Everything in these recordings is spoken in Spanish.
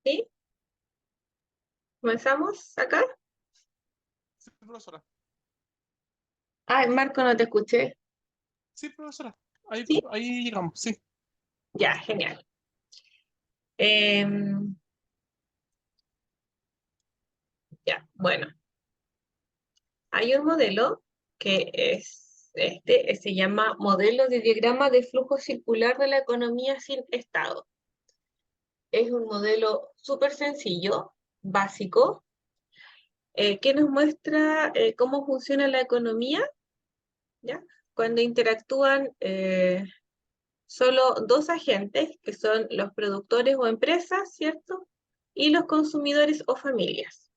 ¿Sí? ¿Comenzamos acá? Sí, profesora. Ay, Marco, no te escuché. Sí, profesora. Ahí, ¿Sí? ahí llegamos, sí. Ya, genial. Em, ya, bueno. Hay un modelo que se llama modelo de diagrama de flujo circular de la economía sin estado. Es un modelo súper sencillo, básico, que nos muestra cómo funciona la economía, ¿ya? Cuando interactúan solo dos agentes, que son los productores o empresas, ¿cierto? Y los consumidores o familias.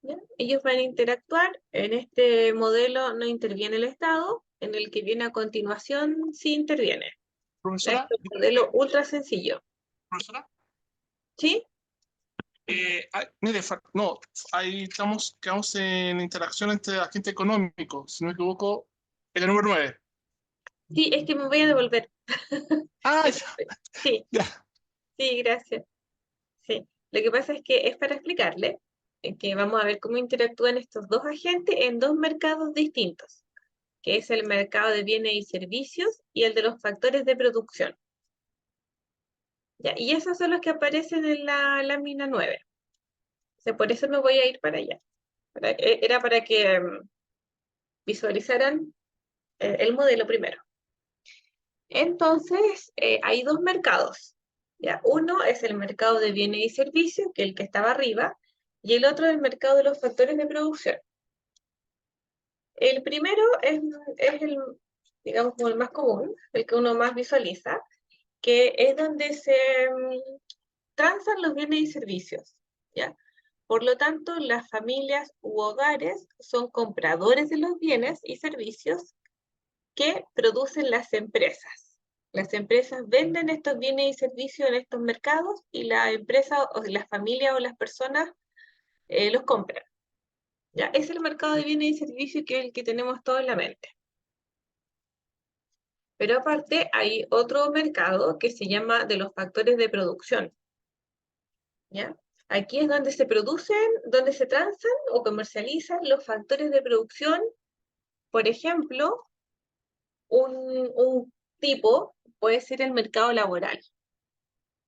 ¿Ya? Ellos van a interactuar. En este modelo no interviene el Estado, en el que viene a continuación sí interviene. Es Profesora, un modelo disculpe, ultra sencillo. profesora. ¿Sí? Mire, no, ahí quedamos en interacción entre agente económico, si no me equivoco, el número 9. Sí, es que me voy a devolver. Ah, Es- ya, Sí, ya. sí, gracias. Sí. Lo que pasa es que es para explicarle que vamos a ver cómo interactúan estos dos agentes en dos mercados distintos, que es el mercado de bienes y servicios y el de los factores de producción. ¿Ya? Y esos son los que aparecen en la lámina 9. O sea, por eso me voy a ir para allá. Era para que visualizaran el modelo primero. Entonces, hay dos mercados. ¿Ya? Uno es el mercado de bienes y servicios, que es el que estaba arriba, y el otro es el mercado de los factores de producción. El primero es el, digamos, como el más común, el que uno más visualiza, que es donde se transan los bienes y servicios, ¿ya? Por lo tanto, las familias u hogares son compradores de los bienes y servicios que producen las empresas. Las empresas venden estos bienes y servicios en estos mercados y la empresa o la familia o las personas los compran. ¿Ya? Es el mercado de bienes y servicios que es el que tenemos todo en la mente. Pero aparte hay otro mercado que se llama de los factores de producción, ¿ya? Aquí es donde se producen, donde se transan o comercializan los factores de producción. Por ejemplo, un tipo puede ser el mercado laboral,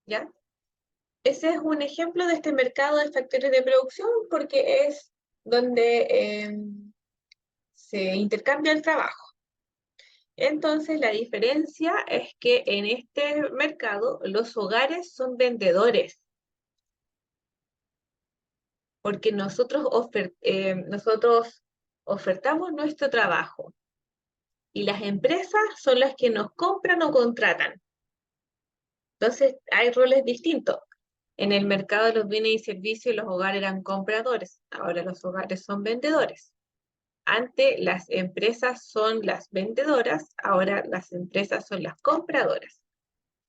¿ya? Ese es un ejemplo de este mercado de factores de producción porque es donde se intercambia el trabajo. Entonces, la diferencia es que en este mercado los hogares son vendedores, porque nosotros ofertamos nuestro trabajo y las empresas son las que nos compran o contratan. Entonces, hay roles distintos. En el mercado de los bienes y servicios, los hogares eran compradores, ahora los hogares son vendedores. Antes las empresas son las vendedoras, ahora las empresas son las compradoras.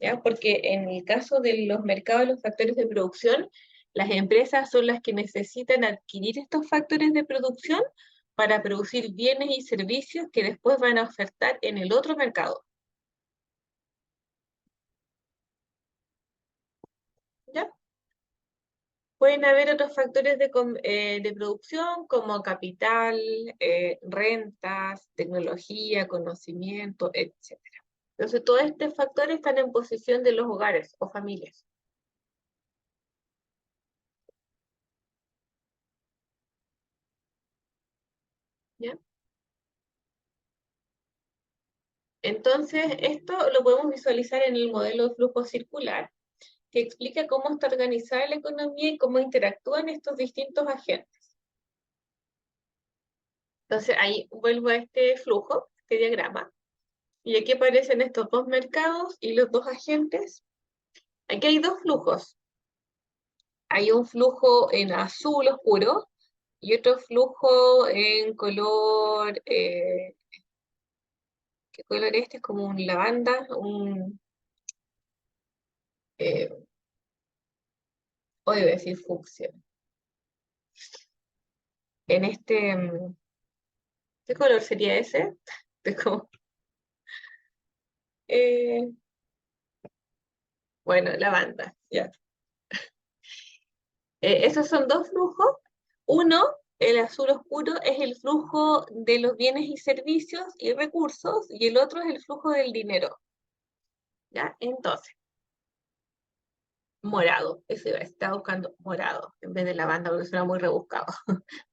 ¿Ya? Porque en el caso de los mercados de los factores de producción, las empresas son las que necesitan adquirir estos factores de producción para producir bienes y servicios que después van a ofertar en el otro mercado. ¿Ya? Pueden haber otros factores de producción como capital, rentas, tecnología, conocimiento, etc. Entonces, todos estos factores están en posición de los hogares o familias. ¿Ya? Entonces, esto lo podemos visualizar en el modelo de flujo circular, que explica cómo está organizada la economía y cómo interactúan estos distintos agentes. Entonces, ahí vuelvo a este flujo, este diagrama, y aquí aparecen estos dos mercados y los dos agentes. Aquí hay dos flujos. Hay un flujo en azul oscuro y otro flujo en color, ¿qué color es este? Es como un lavanda, eh, o debe decir fucsia. En este, ¿qué color sería ese? Es como, eh, bueno, lavanda, ya. Esos son dos flujos. Uno, el azul oscuro, es el flujo de los bienes y servicios y recursos, y el otro es el flujo del dinero. ¿Ya? Entonces, morado, eso estaba buscando morado, en vez de lavanda, porque suena muy rebuscado.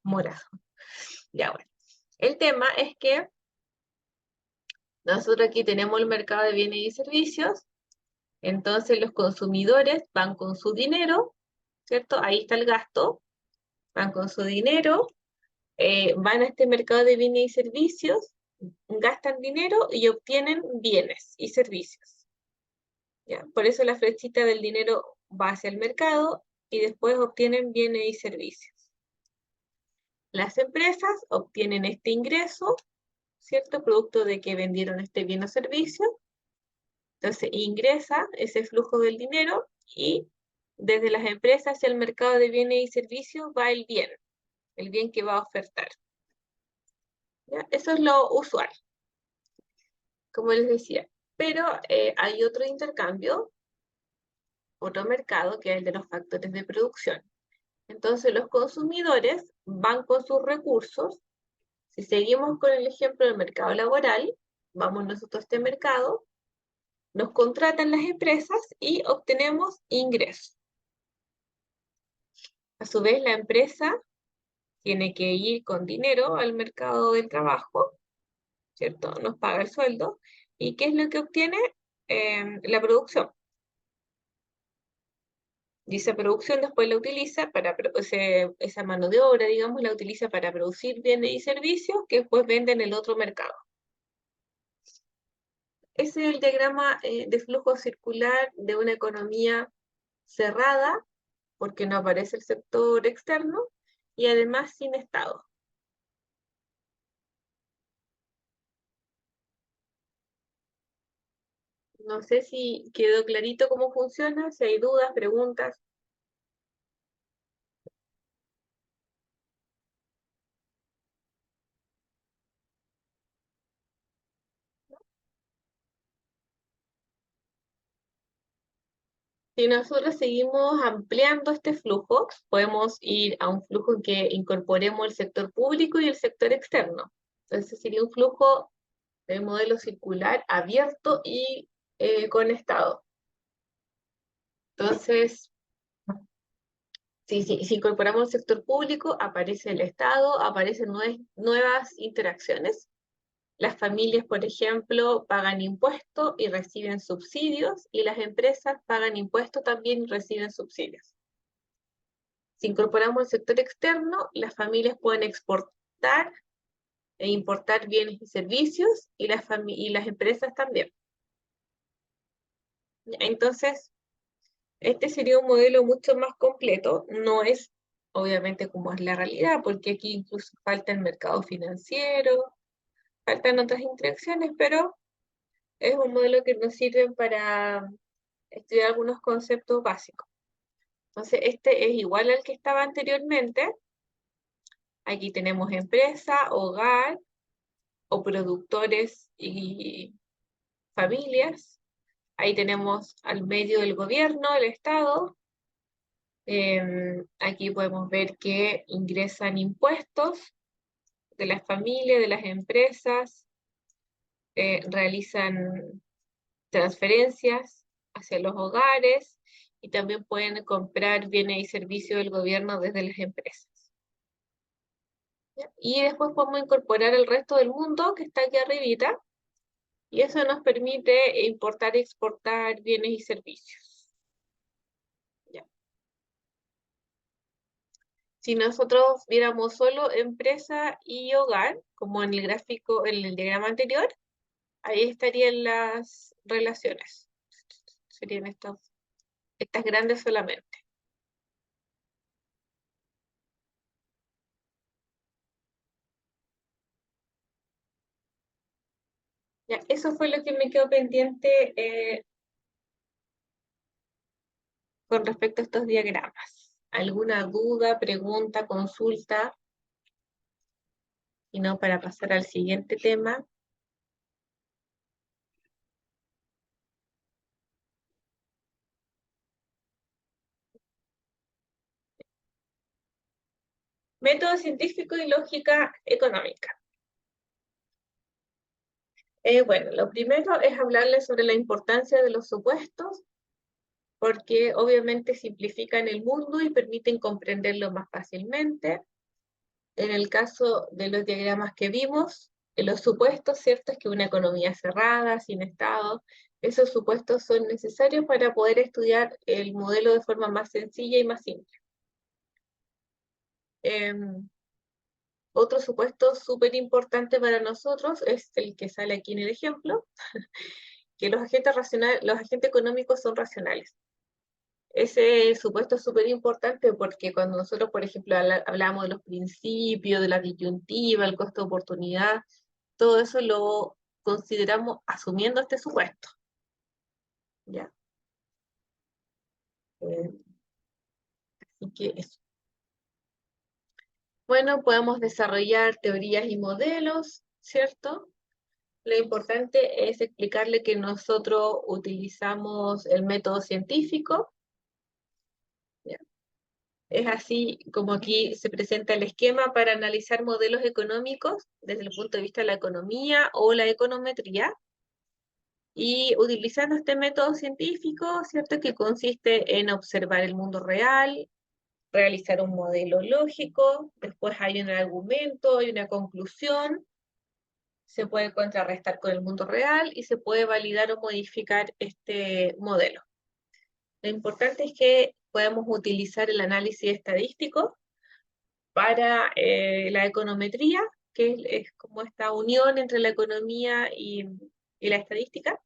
Morado. Ya, bueno. El tema es que nosotros aquí tenemos el mercado de bienes y servicios, entonces los consumidores van con su dinero, ¿cierto? Ahí está el gasto, van con su dinero, van a este mercado de bienes y servicios, gastan dinero y obtienen bienes y servicios. ¿Ya? Por eso la flechita del dinero va hacia el mercado y después obtienen bienes y servicios. Las empresas obtienen este ingreso, ¿cierto? Producto de que vendieron este bien o servicio. Entonces ingresa ese flujo del dinero y desde las empresas hacia el mercado de bienes y servicios va el bien que va a ofertar. ¿Ya? Eso es lo usual, como les decía. Pero hay otro intercambio, otro mercado, que es el de los factores de producción. Entonces los consumidores van con sus recursos. Si seguimos con el ejemplo del mercado laboral, vamos nosotros a este mercado, nos contratan las empresas y obtenemos ingresos. A su vez, la empresa tiene que ir con dinero al mercado del trabajo, ¿cierto? Nos paga el sueldo. ¿Y qué es lo que obtiene? La producción. Y esa producción después la utiliza para, esa mano de obra, digamos, la utiliza para producir bienes y servicios que después vende en el otro mercado. Ese es el diagrama de flujo circular de una economía cerrada, porque no aparece el sector externo, y además sin Estado. No sé si quedó clarito cómo funciona, si hay dudas, preguntas. Si nosotros seguimos ampliando este flujo, podemos ir a un flujo en que incorporemos el sector público y el sector externo. Entonces sería un flujo de modelo circular abierto y conectado. Entonces, si incorporamos el sector público, aparece el Estado, aparecen nuevas interacciones. Las familias, por ejemplo, pagan impuestos y reciben subsidios, y las empresas pagan impuestos también y reciben subsidios. Si incorporamos el sector externo, las familias pueden exportar e importar bienes y servicios, y las empresas también. Entonces, este sería un modelo mucho más completo. No es, obviamente, como es la realidad, porque aquí incluso falta el mercado financiero, faltan otras interacciones, pero es un modelo que nos sirve para estudiar algunos conceptos básicos. Entonces, este es igual al que estaba anteriormente. Aquí tenemos empresa, hogar o productores y familias. Ahí tenemos al medio del gobierno, el Estado. Aquí podemos ver que ingresan impuestos de las familias, de las empresas, realizan transferencias hacia los hogares y también pueden comprar bienes y servicios del gobierno desde las empresas. ¿Ya? Y después podemos incorporar el resto del mundo que está aquí arribita, y eso nos permite importar y exportar bienes y servicios. ¿Ya? Si nosotros viéramos solo empresa y hogar, como en el gráfico, en el diagrama anterior, ahí estarían las relaciones. Serían estas grandes solamente. Ya, eso fue lo que me quedó pendiente con respecto a estos diagramas. ¿Alguna duda, pregunta, consulta? Y no, para pasar al siguiente tema. Método científico y lógica económica. Bueno, lo primero es hablarles sobre la importancia de los supuestos, porque obviamente simplifican el mundo y permiten comprenderlo más fácilmente. En el caso de los diagramas que vimos, los supuestos, ¿cierto? Es que una economía cerrada, sin Estado, esos supuestos son necesarios para poder estudiar el modelo de forma más sencilla y más simple. Otro supuesto súper importante para nosotros es el que sale aquí en el ejemplo, que los agentes económicos son racionales. Ese supuesto es súper importante porque cuando nosotros, por ejemplo, hablamos de los principios, de la disyuntiva, el costo de oportunidad, todo eso lo consideramos asumiendo este supuesto. ¿Ya? Así que eso. Bueno, podemos desarrollar teorías y modelos, ¿cierto? Lo importante es explicarle que nosotros utilizamos el método científico. ¿Ya? Es así como aquí se presenta el esquema para analizar modelos económicos desde el punto de vista de la economía o la econometría. Y utilizando este método científico, ¿cierto? Que consiste en observar el mundo real, realizar un modelo lógico, después hay un argumento, hay una conclusión, se puede contrarrestar con el mundo real y se puede validar o modificar este modelo. Lo importante es que podemos utilizar el análisis estadístico para la econometría, que es como esta unión entre la economía y la estadística.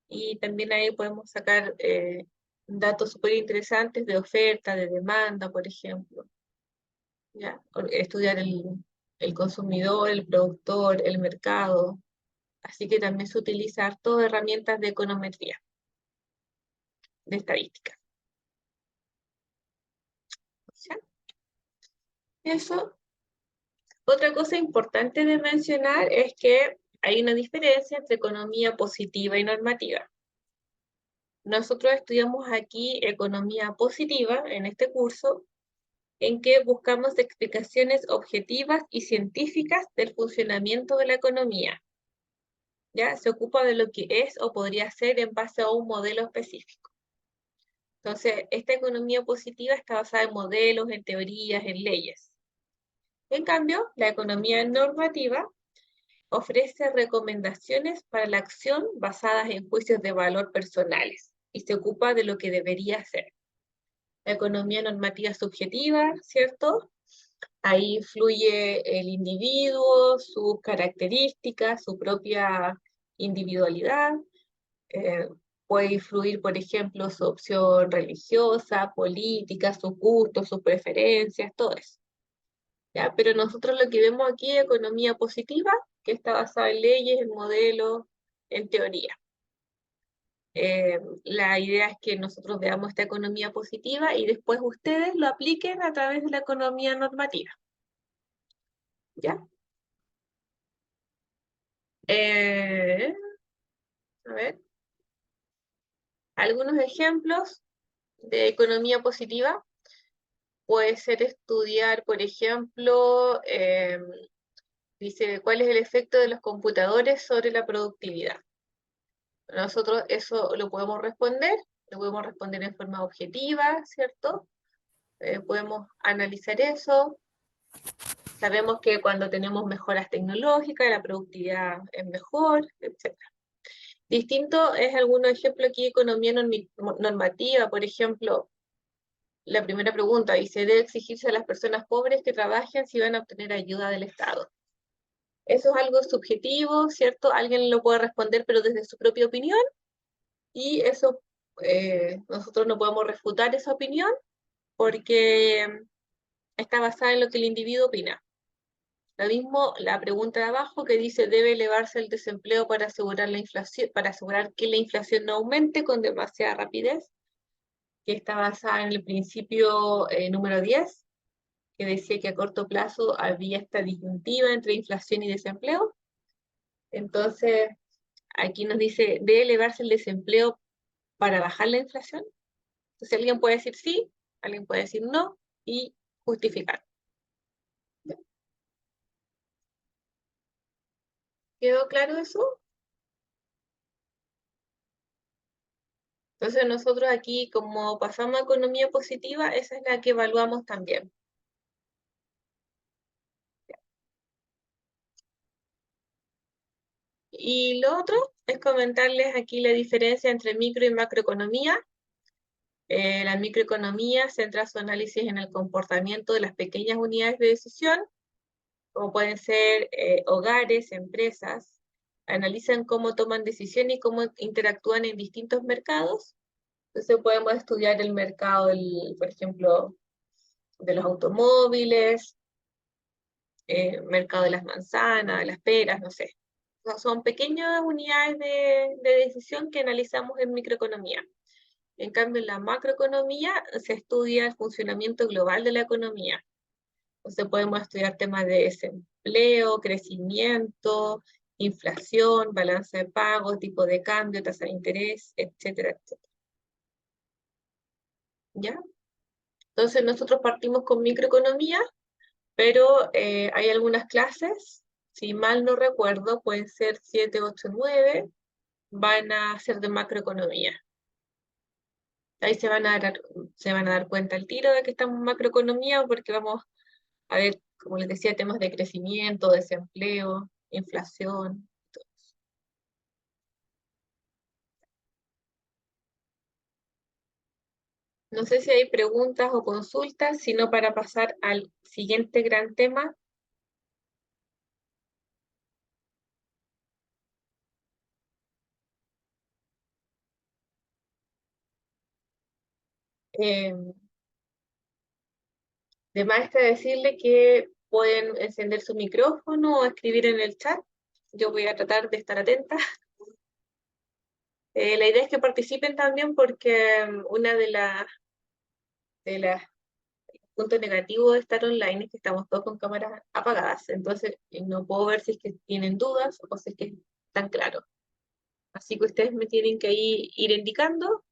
Y también ahí podemos sacar datos súper interesantes de oferta, de demanda, por ejemplo. ¿Ya? Estudiar el consumidor, el productor, el mercado. Así que también se utiliza harto herramientas de econometría, de estadística. ¿Ya? Eso. Otra cosa importante de mencionar es que hay una diferencia entre economía positiva y normativa. Nosotros estudiamos aquí economía positiva en este curso, en que buscamos explicaciones objetivas y científicas del funcionamiento de la economía. ¿Ya? Se ocupa de lo que es o podría ser en base a un modelo específico. Entonces, esta economía positiva está basada en modelos, en teorías, en leyes. En cambio, la economía normativa ofrece recomendaciones para la acción basadas en juicios de valor personales y se ocupa de lo que debería ser. La economía normativa subjetiva, ¿cierto? Ahí influye el individuo, sus características, su propia individualidad. Puede influir, por ejemplo, su opción religiosa, política, sus gustos, sus preferencias, todo eso. ¿Ya? Pero nosotros lo que vemos aquí es economía positiva, que está basada en leyes, en modelos, en teoría. La idea es que nosotros veamos esta economía positiva y después ustedes lo apliquen a través de la economía normativa. ¿Ya? A ver, algunos ejemplos de economía positiva. Puede ser estudiar, por ejemplo, dice, ¿cuál es el efecto de los computadores sobre la productividad? Nosotros eso lo podemos responder en forma objetiva, ¿cierto? Podemos analizar eso. Sabemos que cuando tenemos mejoras tecnológicas, la productividad es mejor, etc. Distinto es algunos ejemplos aquí de economía normativa, por ejemplo, la primera pregunta dice, ¿debe exigirse a las personas pobres que trabajen si van a obtener ayuda del Estado? Eso es algo subjetivo, ¿cierto? Alguien lo puede responder, pero desde su propia opinión, y eso nosotros no podemos refutar esa opinión porque está basada en lo que el individuo opina. Lo mismo la pregunta de abajo que dice, ¿debe elevarse el desempleo para asegurar la inflación, para asegurar que la inflación no aumente con demasiada rapidez? Que está basada en el principio número 10, que decía que a corto plazo había esta disyuntiva entre inflación y desempleo. Entonces, aquí nos dice, ¿debe elevarse el desempleo para bajar la inflación? Entonces, alguien puede decir sí, alguien puede decir no y justificar. ¿Quedó claro eso? Entonces nosotros aquí, como pasamos a economía positiva, esa es la que evaluamos también. Y lo otro es comentarles aquí la diferencia entre micro y macroeconomía. La microeconomía centra su análisis en el comportamiento de las pequeñas unidades de decisión, como pueden ser hogares, empresas, analizan cómo toman decisiones y cómo interactúan en distintos mercados. Entonces podemos estudiar el mercado, por ejemplo, de los automóviles, mercado de las manzanas, de las peras, no sé. Son pequeñas unidades de decisión que analizamos en microeconomía. En cambio, en la macroeconomía se estudia el funcionamiento global de la economía. Entonces podemos estudiar temas de desempleo, crecimiento, inflación, balanza de pagos, tipo de cambio, tasa de interés, etcétera, etcétera. ¿Ya? Entonces nosotros partimos con microeconomía, pero hay algunas clases, si mal no recuerdo, pueden ser 7, 8, 9, van a ser de macroeconomía. Ahí se van a dar cuenta al tiro de que estamos en macroeconomía porque vamos a ver, como les decía, temas de crecimiento, desempleo, inflación. No sé si hay preguntas o consultas, sino para pasar al siguiente gran tema. Eh, de más está decirle que pueden encender su micrófono o escribir en el chat. Yo voy a tratar de estar atenta. La idea es que participen también porque una de las puntos negativos de estar online es que estamos todos con cámaras apagadas, entonces no puedo ver si es que tienen dudas o si es que están claros. Así que ustedes me tienen que ir indicando.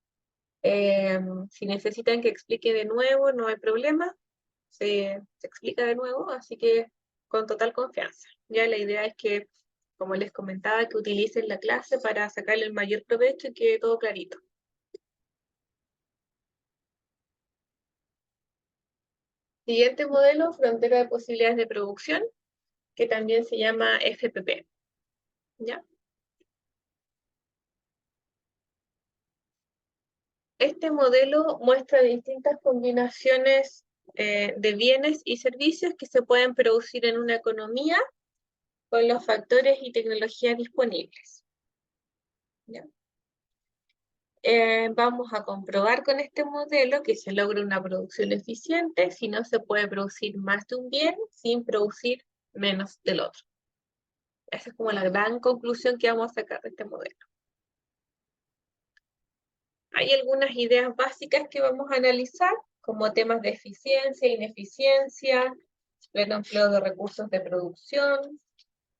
Si necesitan que explique de nuevo, no hay problema, se explica de nuevo, así que con total confianza. Ya la idea es que, como les comentaba, que utilicen la clase para sacarle el mayor provecho y quede todo clarito. Siguiente modelo, frontera de posibilidades de producción, que también se llama FPP. ¿Ya? Este modelo muestra distintas combinaciones de bienes y servicios que se pueden producir en una economía con los factores y tecnologías disponibles. ¿Ya? Vamos a comprobar con este modelo que se logra una producción eficiente si no se puede producir más de un bien sin producir menos del otro. Esa es como la gran conclusión que vamos a sacar de este modelo. Hay algunas ideas básicas que vamos a analizar, como temas de eficiencia, ineficiencia, pleno empleo de recursos de producción,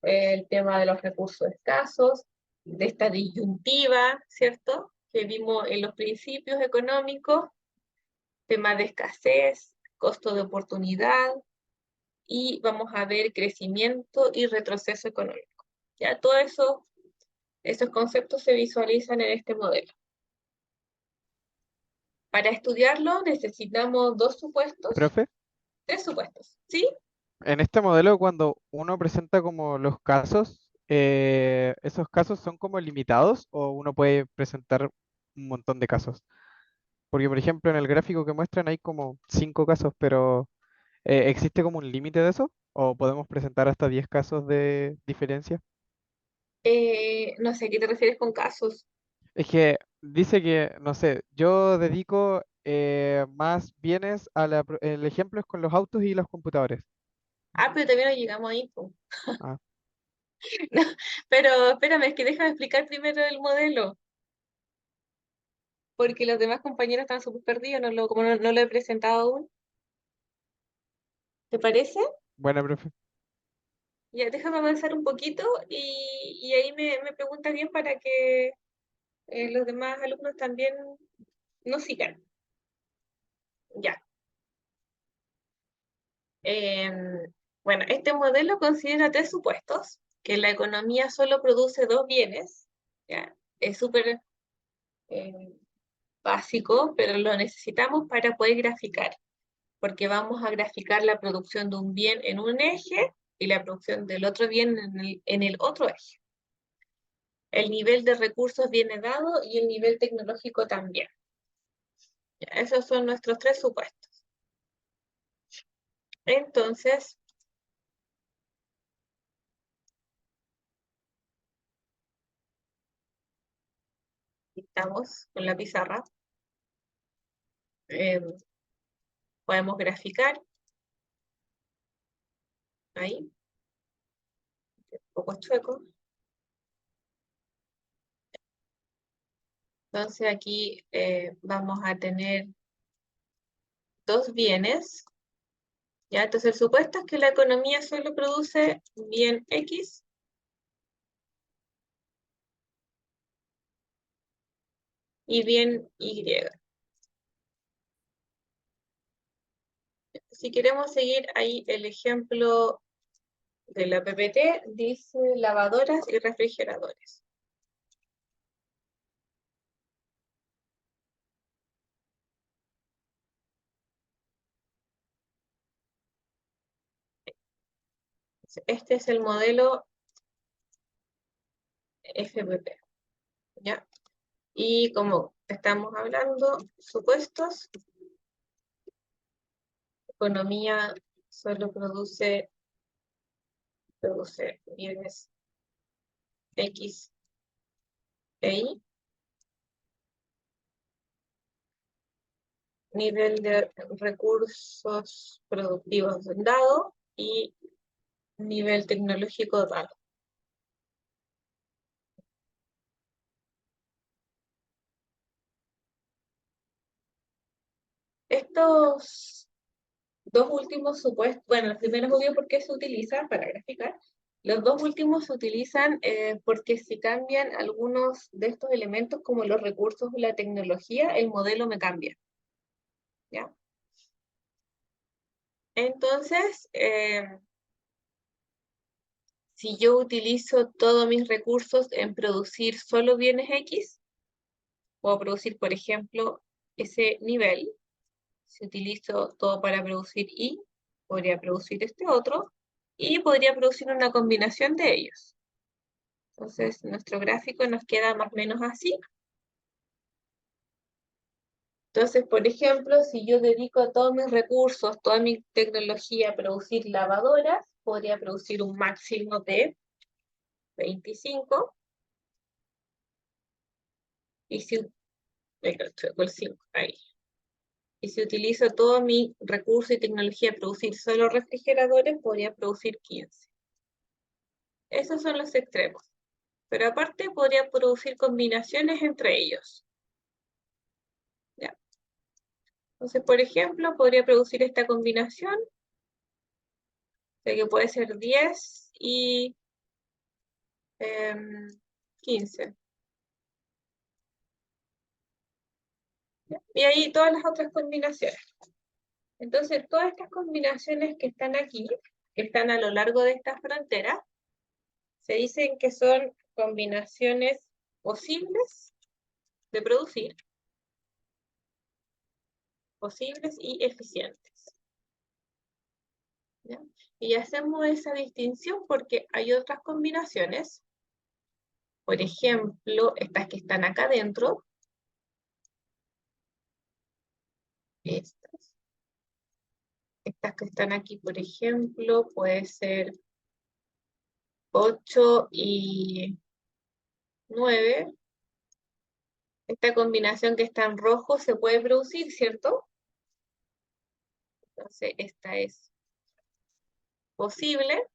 el tema de los recursos escasos, de esta disyuntiva, ¿cierto? Que vimos en los principios económicos, tema de escasez, costo de oportunidad, y vamos a ver crecimiento y retroceso económico. Ya todos esos conceptos se visualizan en este modelo. Para estudiarlo necesitamos Profe, tres supuestos, ¿sí? en este modelo cuando uno presenta como los casos, ¿esos casos son como limitados o uno puede presentar un montón de casos? Porque, por ejemplo, en el gráfico que muestran hay como 5 casos, pero ¿existe como un límite de eso? ¿O podemos presentar hasta 10 casos de diferencia? No sé, ¿a qué te refieres con casos? Es que dice que, no sé, yo dedico más bienes el ejemplo es con los autos y los computadores. Ah, pero todavía no llegamos ahí, po. Ah, No, pero espérame, es que déjame explicar primero el modelo, porque los demás compañeros están súper perdidos, como no lo he presentado aún. ¿Te parece? bueno, profe. Ya, déjame avanzar un poquito y ahí me preguntas bien para que los demás alumnos también nos sigan. Ya. Bueno, este modelo considera tres supuestos. que la economía solo produce dos bienes, ¿ya? Es súper eh, básico, pero lo necesitamos para poder graficar, porque vamos a graficar la producción de un bien en un eje y la producción del otro bien en el otro eje. El nivel de recursos viene dado y el nivel tecnológico también. Ya, esos son nuestros tres supuestos. Entonces, estamos con la pizarra. Eh, podemos graficar ahí, un poco chueco. Entonces aquí vamos a tener dos bienes. ¿Ya? Entonces el supuesto es que la economía solo produce bien X y bien Y. Si queremos seguir ahí el ejemplo de la PPT, dice lavadoras y refrigeradores. Este es el modelo FPP, ¿ya? Y como estamos hablando, supuestos, economía solo produce bienes X e Y, nivel de recursos productivos dado y nivel tecnológico dado. Estos dos últimos supuestos, bueno, los primeros obvio porque se utilizan para graficar, los dos últimos se utilizan porque si cambian algunos de estos elementos como los recursos o la tecnología, el modelo me cambia. ¿Ya? Entonces, si yo utilizo todos mis recursos en producir solo bienes X, puedo producir, por ejemplo, ese nivel. Si utilizo todo para producir Y, podría producir este otro, y podría producir una combinación de ellos. Entonces, nuestro gráfico nos queda más o menos así. Entonces, por ejemplo, si yo dedico todos mis recursos, toda mi tecnología a producir lavadoras, podría producir un máximo de 25. Y si, el 5, ahí. Y si utilizo todo mi recurso y tecnología a producir solo refrigeradores, podría producir 15. Esos son los extremos. Pero aparte podría producir combinaciones entre ellos. ¿Ya? Entonces, por ejemplo, podría producir esta combinación, de que puede ser 10 y 15. ¿Ya? Y ahí todas las otras combinaciones. Entonces, todas estas combinaciones que están aquí, que están a lo largo de esta frontera, se dicen que son combinaciones posibles de producir, posibles y eficientes. ¿Ya? Y hacemos esa distinción porque hay otras combinaciones, por ejemplo, estas que están acá adentro, estas que están aquí, por ejemplo, puede ser 8 y 9. Esta combinación que está en rojo se puede producir, ¿cierto? Entonces, esta es posible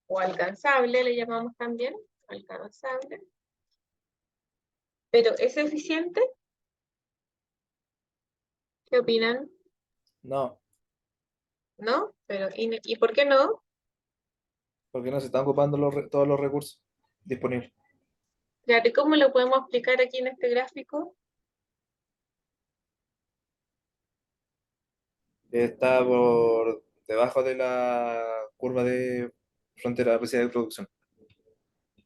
o alcanzable, le llamamos también, alcanzable. Pero ¿es eficiente? ¿Qué opinan? No, ¿No? Pero, ¿y por qué no? porque no se están ocupando todos los recursos disponibles. Claro, ¿y cómo lo podemos explicar aquí en este gráfico? Está por debajo de la curva de frontera de residencia de producción.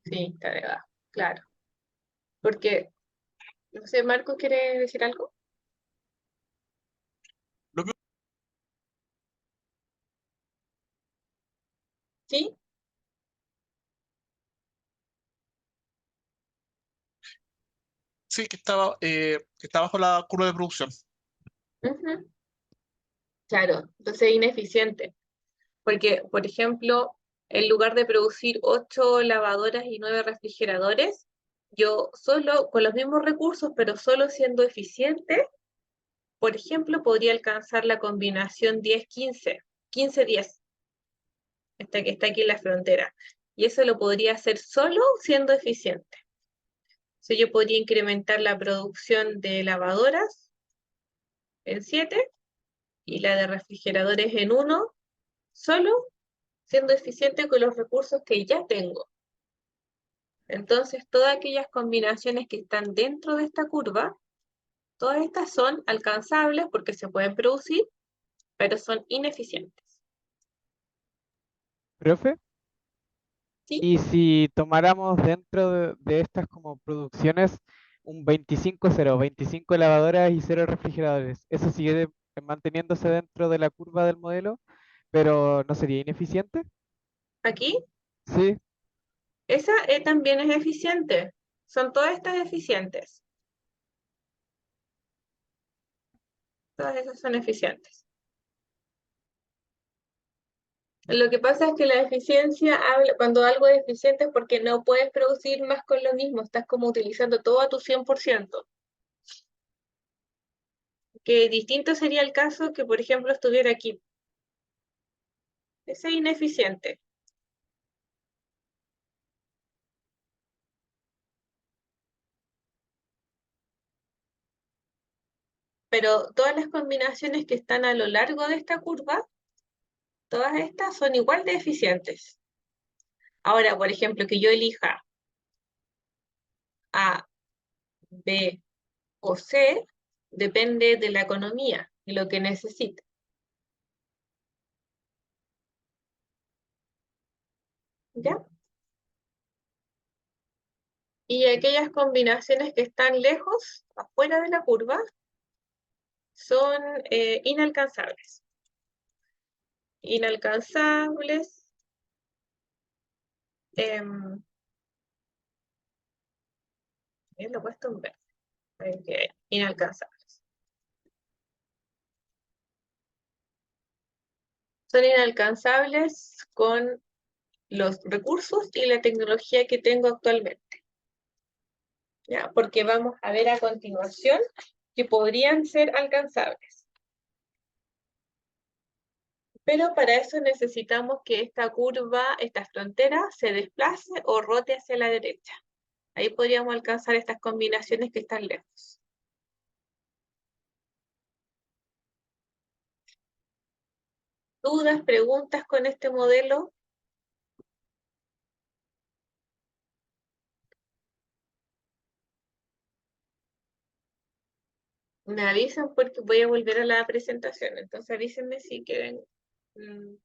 Sí, está debajo, claro. Porque, no sé, Marco, ¿quiere decir algo? Lo que Sí. sí, que está bajo la curva de producción. Ujú. Claro, entonces es ineficiente. Porque, por ejemplo, en lugar de producir 8 lavadoras y 9 refrigeradores, yo solo, con los mismos recursos, pero solo siendo eficiente, por ejemplo, podría alcanzar la combinación 10-15, 15-10, esta que está aquí en la frontera. Y eso lo podría hacer solo siendo eficiente. Entonces yo podría incrementar la producción de lavadoras en 7 y la de refrigeradores en 1, solo siendo eficiente con los recursos que ya tengo. Entonces, todas aquellas combinaciones que están dentro de esta curva, todas estas son alcanzables porque se pueden producir, pero son ineficientes. Profe, ¿Sí? y si tomáramos dentro de estas como producciones un 25-0, 25 lavadoras y 0 refrigeradores, ¿eso sigue manteniéndose dentro de la curva del modelo, pero no sería ineficiente? Aquí, Sí, esa también es eficiente. Son todas estas eficientes. Todas esas son eficientes. Lo que pasa es que la eficiencia, cuando algo es eficiente es porque no puedes producir más con lo mismo, estás como utilizando todo a tu 100%. Que distinto sería el caso que, por ejemplo, estuviera aquí. Ese es ineficiente. Pero todas las combinaciones que están a lo largo de esta curva, todas estas son igual de eficientes. Ahora, por ejemplo, que yo elija A, B o C, depende de la economía y lo que necesite. ¿Ya? Y aquellas combinaciones que están lejos, afuera de la curva, son inalcanzables. Inalcanzables. Lo he puesto en verde. Inalcanzables. Son inalcanzables con los recursos y la tecnología que tengo actualmente. ¿Ya? Porque vamos a ver a continuación que podrían ser alcanzables. Pero para eso necesitamos que esta curva, esta frontera, se desplace o rote hacia la derecha. Ahí podríamos alcanzar estas combinaciones que están lejos. ¿Dudas, preguntas con este modelo? Me avisan porque voy a volver a la presentación. Entonces avísenme si quieren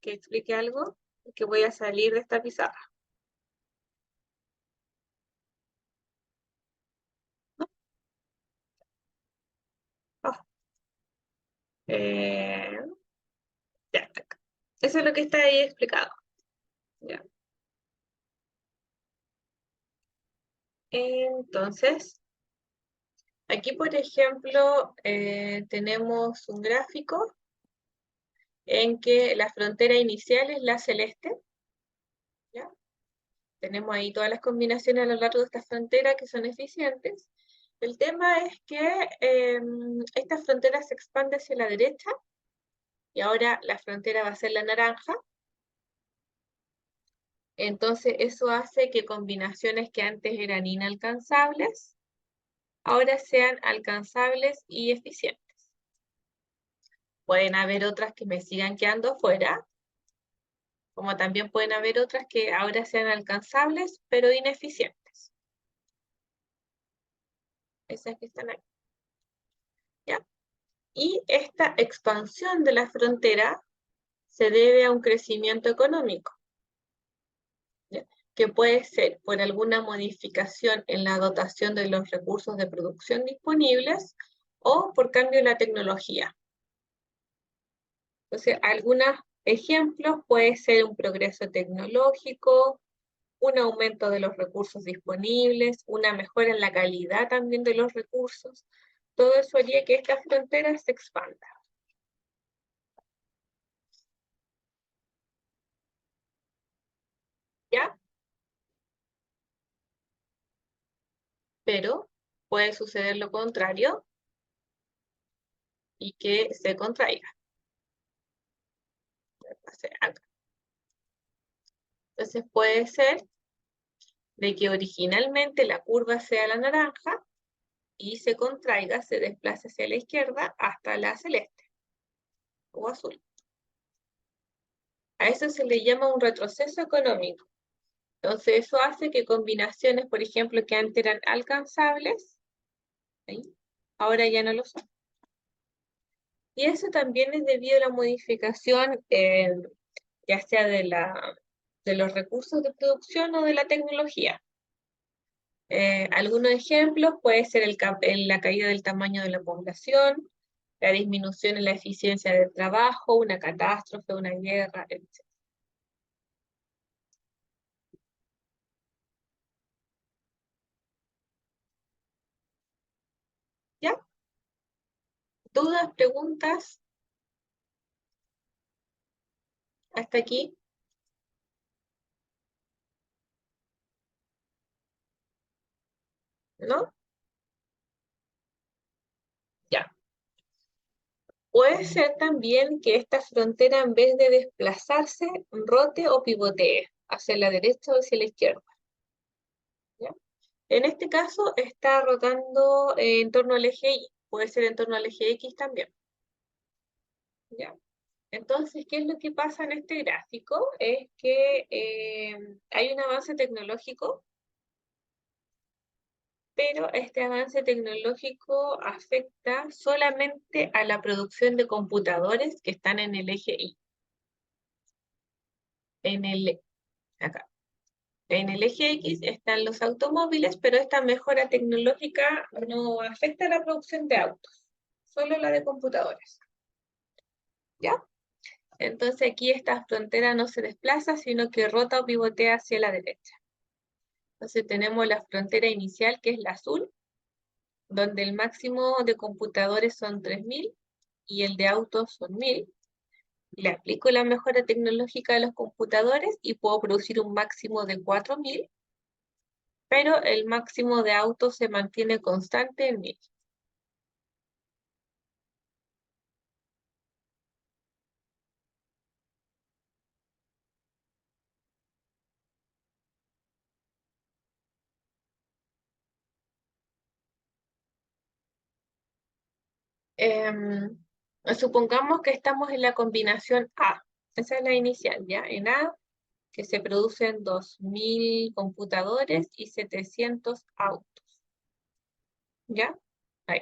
que explique algo, que voy a salir de esta pizarra. Oh, eh, ya está acá. Eso es lo que está ahí explicado. Ya. Entonces, aquí, por ejemplo, tenemos un gráfico en que la frontera inicial es la celeste. ¿Ya? Tenemos ahí todas las combinaciones a lo largo de esta frontera que son eficientes. El tema es que esta frontera se expande hacia la derecha y ahora la frontera va a ser la naranja. Entonces eso hace que combinaciones que antes eran inalcanzables, ahora sean alcanzables y eficientes. Pueden haber otras que me sigan quedando afuera, como también pueden haber otras que ahora sean alcanzables, pero ineficientes. Esas que están ahí. ¿Ya? Y esta expansión de la frontera se debe a un crecimiento económico. ¿ya? Que puede ser por alguna modificación en la dotación de los recursos de producción disponibles o por cambio en la tecnología. Entonces, algunos ejemplos puede ser un progreso tecnológico, un aumento de los recursos disponibles, una mejora en la calidad también de los recursos. Todo eso haría que esta frontera se expanda. ¿Ya? Pero puede suceder lo contrario y que se contraiga. Entonces puede ser de que originalmente la curva sea la naranja y se contraiga, se desplace hacia la izquierda hasta la celeste o azul. A eso se le llama un retroceso económico. Entonces eso hace que combinaciones, por ejemplo, que antes eran alcanzables, ¿sí?, ahora ya no lo son. Y eso también es debido a la modificación, ya sea de los recursos de producción o de la tecnología. Algunos ejemplos puede ser la caída del tamaño de la población, la disminución en la eficiencia del trabajo, una catástrofe, una guerra, etc. ¿Ya? ¿Dudas, preguntas? ¿Hasta aquí? ¿No? Ya. Puede ser también que esta frontera, en vez de desplazarse, rote o pivotee hacia la derecha o hacia la izquierda. ¿Ya? En este caso está rotando en torno al eje Y, puede ser en torno al eje X también. ¿Ya? Entonces, ¿qué es lo que pasa en este gráfico? Es que hay un avance tecnológico, pero este avance tecnológico afecta solamente a la producción de computadores que están en el eje Y. Acá. En el eje X están los automóviles, pero esta mejora tecnológica no afecta a la producción de autos, solo la de computadores. ¿Ya? Entonces aquí esta frontera no se desplaza, sino que rota o pivotea hacia la derecha. Entonces tenemos la frontera inicial, que es la azul, donde el máximo de computadores son 3000 y el de autos son 1000. Le aplico la mejora tecnológica de los computadores y puedo producir un máximo de 4000, pero el máximo de autos se mantiene constante en 1000. Supongamos que estamos en la combinación A. Esa es la inicial, ¿ya? En A, que se producen 2000 computadores y 700 autos. ¿Ya? Ahí.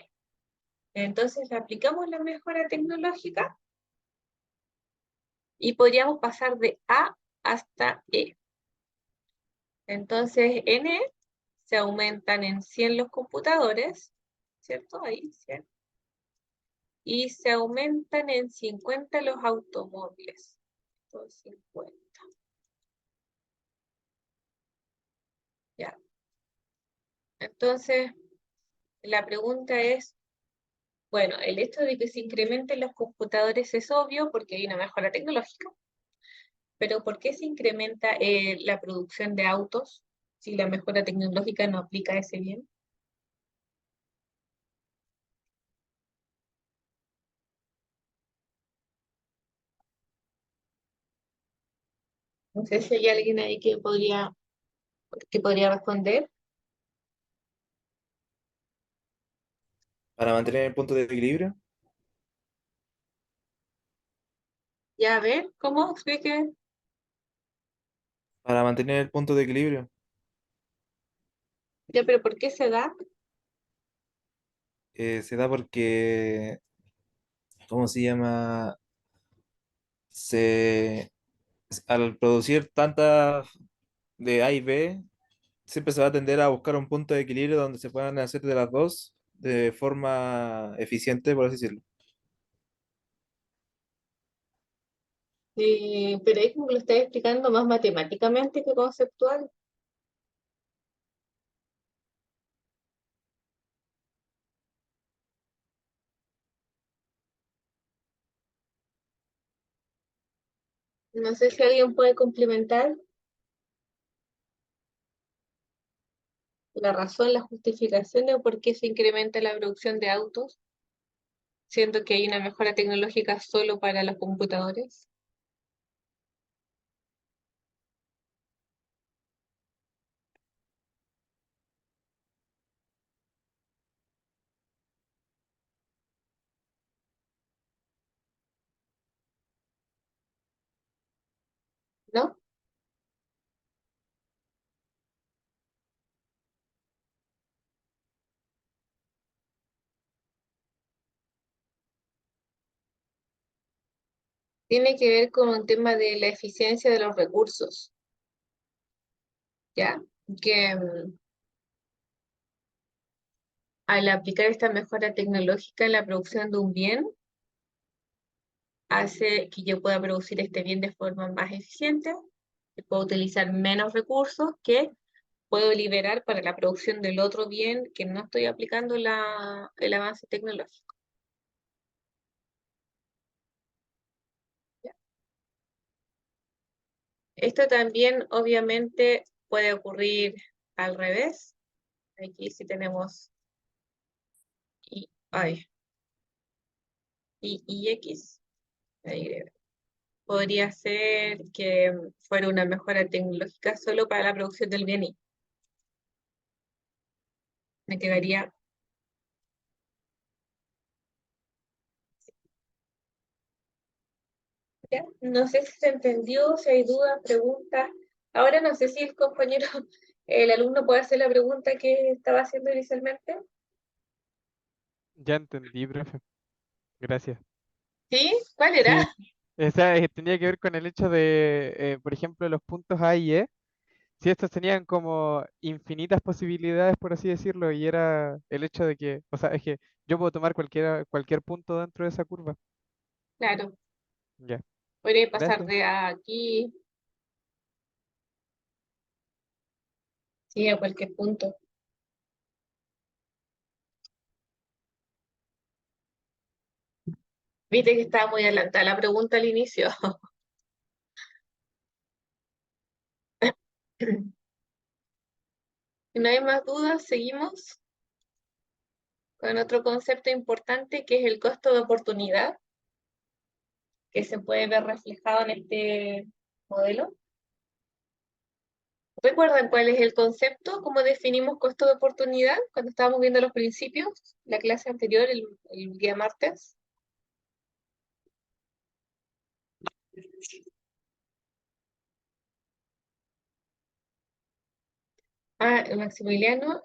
Entonces le aplicamos la mejora tecnológica y podríamos pasar de A hasta E. Entonces en E se aumentan en 100 los computadores, ¿cierto? Ahí, 100. Y se aumentan en 50 los automóviles. 50. Ya. Entonces, la pregunta es, bueno, el hecho de que se incrementen los computadores es obvio porque hay una mejora tecnológica, pero ¿por qué se incrementa la producción de autos si la mejora tecnológica no aplica ese bien? No sé si hay alguien ahí que podría responder. Para mantener el punto de equilibrio, Ya, a ver, ¿cómo? Explique. para mantener el punto de equilibrio, Ya, pero ¿por qué se da? se da porque, ¿cómo se llama? Se, al producir tanta, de A y B, siempre se va a tender a buscar un punto de equilibrio donde se puedan hacer de las dos de forma eficiente, por así decirlo. Pero ahí como que lo estás explicando más matemáticamente que conceptual. No sé si alguien puede complementar la razón, la justificación de por qué se incrementa la producción de autos, siendo que hay una mejora tecnológica solo para los computadores, ¿no? Tiene que ver con un tema de la eficiencia de los recursos, ¿ya? Que al aplicar esta mejora tecnológica en la producción de un bien, hace que yo pueda producir este bien de forma más eficiente, que puedo utilizar menos recursos que puedo liberar para la producción del otro bien que no estoy aplicando el avance tecnológico. ¿Ya? Esto también obviamente puede ocurrir al revés. Aquí sí tenemos y, ay, y x. Ahí podría ser que fuera una mejora tecnológica solo para la producción del bien y me quedaría, ¿ya? No sé si se entendió, si hay dudas, preguntas. Ahora no sé si el compañero, el alumno puede hacer la pregunta que estaba haciendo inicialmente. Ya entendí, profe. Gracias. ¿Sí? ¿Cuál Sí, era? esa tenía que ver con el hecho de, por ejemplo, los puntos A y E. Si estos tenían como infinitas posibilidades, por así decirlo, y era el hecho de que, o sea, es que yo puedo tomar cualquier punto dentro de esa curva. Claro, Ya, podría pasar gracias. de aquí, sí, a cualquier punto. Viste que estaba muy adelantada la pregunta al inicio. Si no hay más dudas, seguimos con otro concepto importante que es el costo de oportunidad, que se puede ver reflejado en este modelo. ¿Recuerdan cuál es el concepto? ¿Cómo definimos costo de oportunidad cuando estábamos viendo los principios? La clase anterior, el día martes. Maximiliano,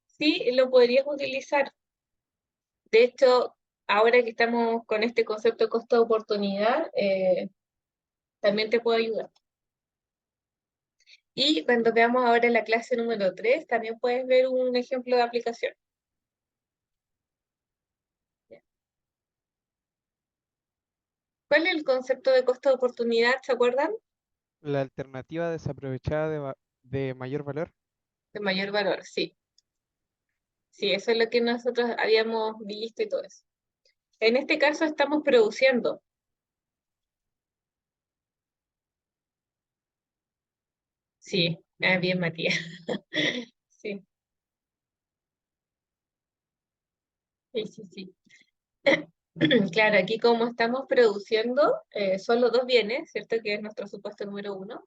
sí, lo podrías utilizar. De hecho, ahora que estamos con este concepto de costo de oportunidad, también te puedo ayudar. Y cuando veamos ahora la clase número 3, también puedes ver un ejemplo de aplicación. ¿Cuál es el concepto de costo de oportunidad? ¿Se acuerdan? La alternativa desaprovechada de mayor valor. De mayor valor, sí. Sí, eso es lo que nosotros habíamos visto y todo eso. En este caso estamos produciendo. Sí, bien, Matías. Sí, sí, sí, sí. Claro, aquí como estamos produciendo solo dos bienes, ¿cierto? Que es nuestro supuesto número uno.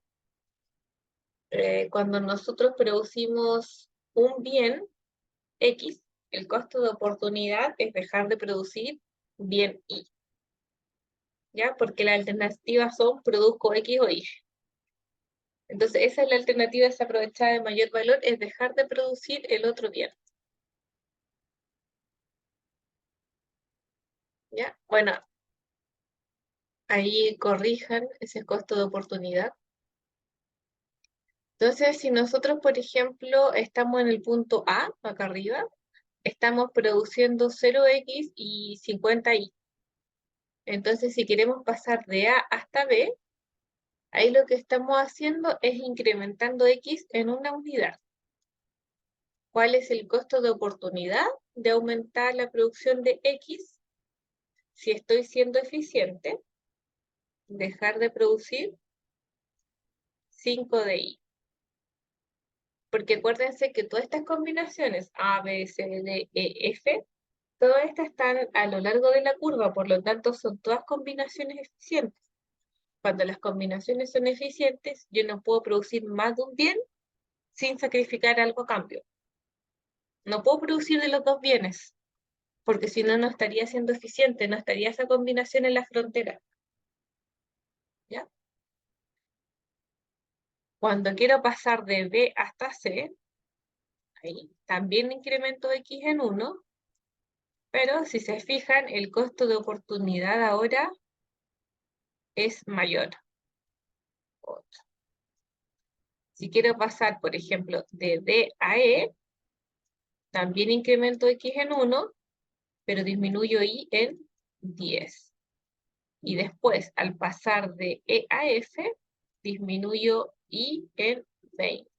Cuando nosotros producimos un bien X, el costo de oportunidad es dejar de producir bien Y, ¿ya? Porque las alternativas son produzco X o Y. Entonces, esa es la alternativa desaprovechada de mayor valor, es dejar de producir el otro bien, ¿ya? Bueno, Ahí corrijan ese costo de oportunidad. Entonces, si nosotros, por ejemplo, estamos en el punto A, acá arriba, estamos produciendo 0x y 50y. Entonces, si queremos pasar de A hasta B, ahí lo que estamos haciendo es incrementando x en una unidad. ¿Cuál es el costo de oportunidad de aumentar la producción de x? Si estoy siendo eficiente, dejar de producir 5 de y. Porque acuérdense que todas estas combinaciones A, B, C, D, E, F, todas estas están a lo largo de la curva, por lo tanto son todas combinaciones eficientes. Cuando las combinaciones son eficientes, yo no puedo producir más de un bien sin sacrificar algo a cambio. No puedo producir de los dos bienes, porque si no, no estaría siendo eficiente, no estaría esa combinación en la frontera. ¿Ya? Cuando quiero pasar de B hasta C, ahí también incremento x en 1, pero si se fijan, el costo de oportunidad ahora es mayor. Si quiero pasar, por ejemplo, de D a E, también incremento x en 1, pero disminuyo y en 10. Y después, al pasar de E a F, disminuyo y en 20.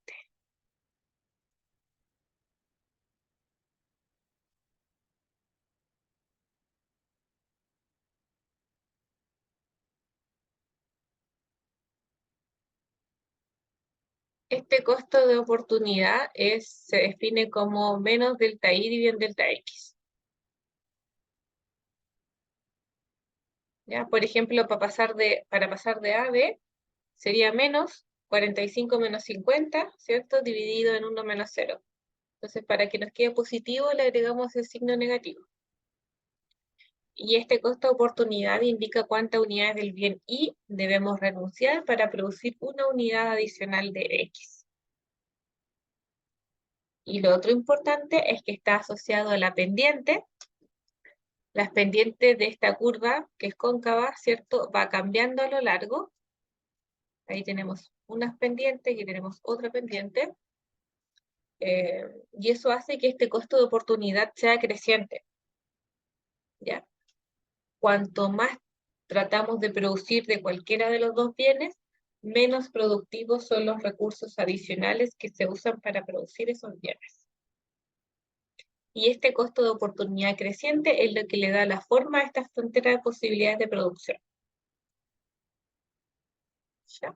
Este costo de oportunidad se define como menos delta y dividido en delta x. ¿Ya? Por ejemplo, para pasar de A a B, sería menos 45 menos 50, ¿cierto? Dividido en 1 menos 0. Entonces, para que nos quede positivo, le agregamos el signo negativo. Y este costo de oportunidad indica cuántas unidades del bien Y debemos renunciar para producir una unidad adicional de X. Y lo otro importante es que está asociado a la pendiente. Las pendientes de esta curva, que es cóncava, ¿cierto? Va cambiando a lo largo. Ahí tenemos unas pendientes, aquí tenemos otra pendiente. Y eso hace que este costo de oportunidad sea creciente. ¿Ya? Cuanto más tratamos de producir de cualquiera de los dos bienes, menos productivos son los recursos adicionales que se usan para producir esos bienes. Y este costo de oportunidad creciente es lo que le da la forma a esta frontera de posibilidades de producción. ¿Ya?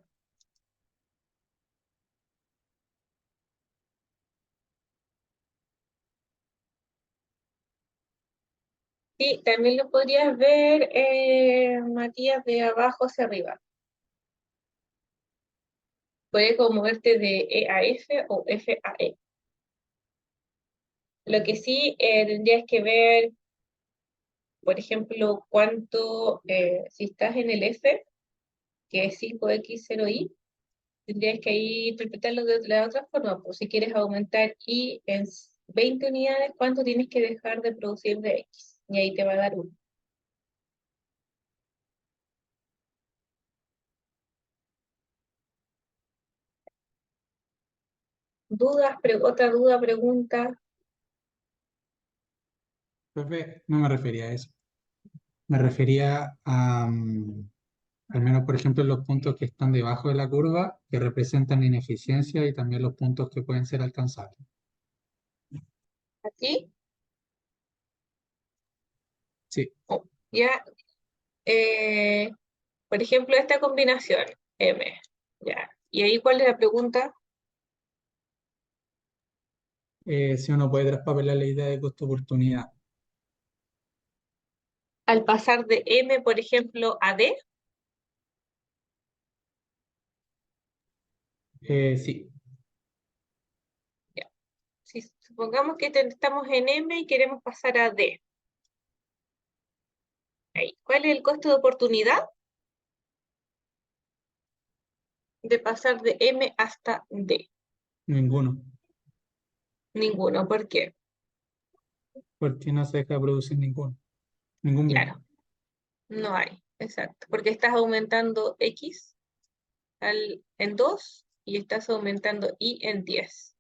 Y también lo podrías ver, Matías, de abajo hacia arriba. Puedes como moverte de E a F o F a E. Lo que sí tendrías que ver, por ejemplo, cuánto, si estás en el F, que es 5x0y, tendrías que ahí interpretarlo de la otra forma. Pues si quieres aumentar y en 20 unidades, ¿cuánto tienes que dejar de producir de x? Y ahí te va a dar 1. ¿Dudas? ¿Otra duda, pregunta? Profe, no me refería a eso. Me refería a, al menos, por ejemplo, los puntos que están debajo de la curva, que representan ineficiencia y también los puntos que pueden ser alcanzables. ¿Aquí? Sí, Ya, por ejemplo, esta combinación, M. Ya. ¿Y ahí cuál es la pregunta? si uno puede traspapelar la idea de costo-oportunidad. Al pasar de M, por ejemplo, a D, Sí, si supongamos que estamos en M y queremos pasar a D. Ahí. ¿Cuál es el costo de oportunidad de pasar de M hasta D? ninguno, Ninguno. ¿Por qué? porque no se deja producir ningún bien. Claro, no hay. Exacto, porque estás aumentando X en 2 y estás aumentando Y en 10.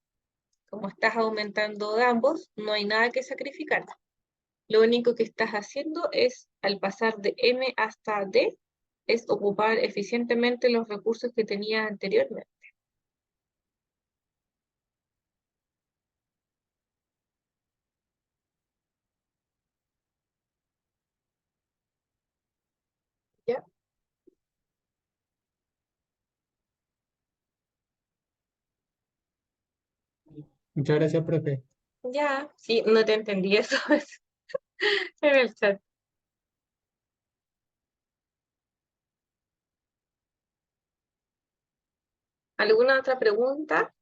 Como estás aumentando de ambos, no hay nada que sacrificar. Lo único que estás haciendo es, al pasar de M hasta D, es ocupar eficientemente los recursos que tenías anteriormente. ¿Ya? Muchas gracias, profe. Ya, sí, no te entendí eso en el chat. ¿Alguna otra pregunta?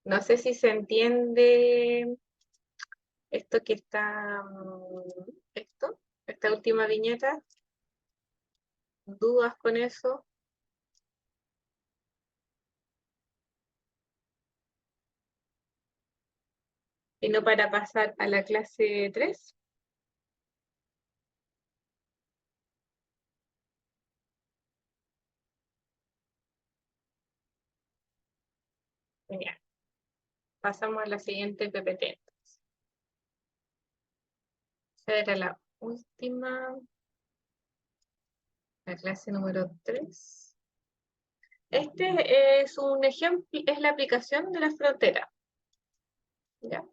No sé si se entiende esto que está, esta última viñeta. ¿Dudas con eso? Y no para pasar a la clase 3. Genial. Pasamos a la siguiente PPT. Esa era la última, la clase número 3. Este es un ejemplo, es la aplicación de la frontera. ¿Ya?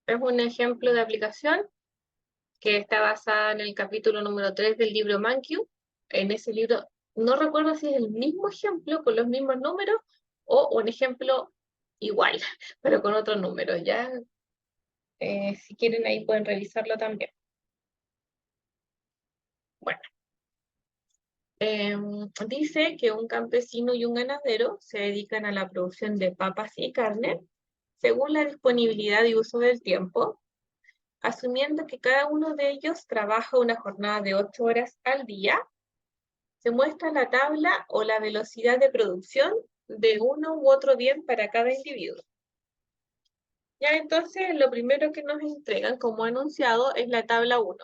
Es un ejemplo de aplicación que está basada en el capítulo número 3 del libro Mankiw. En ese libro, no recuerdo si es el mismo ejemplo con los mismos números o un ejemplo igual, pero con otros números. ¿Ya? Si quieren, ahí pueden revisarlo también. Bueno. Dice que un campesino y un ganadero se dedican a la producción de papas y carne según la disponibilidad y uso del tiempo, asumiendo que cada uno de ellos trabaja una jornada de 8 horas al día. Se muestra la tabla o la velocidad de producción de uno u otro bien para cada individuo. Ya entonces, lo primero que nos entregan como anunciado es la tabla 1.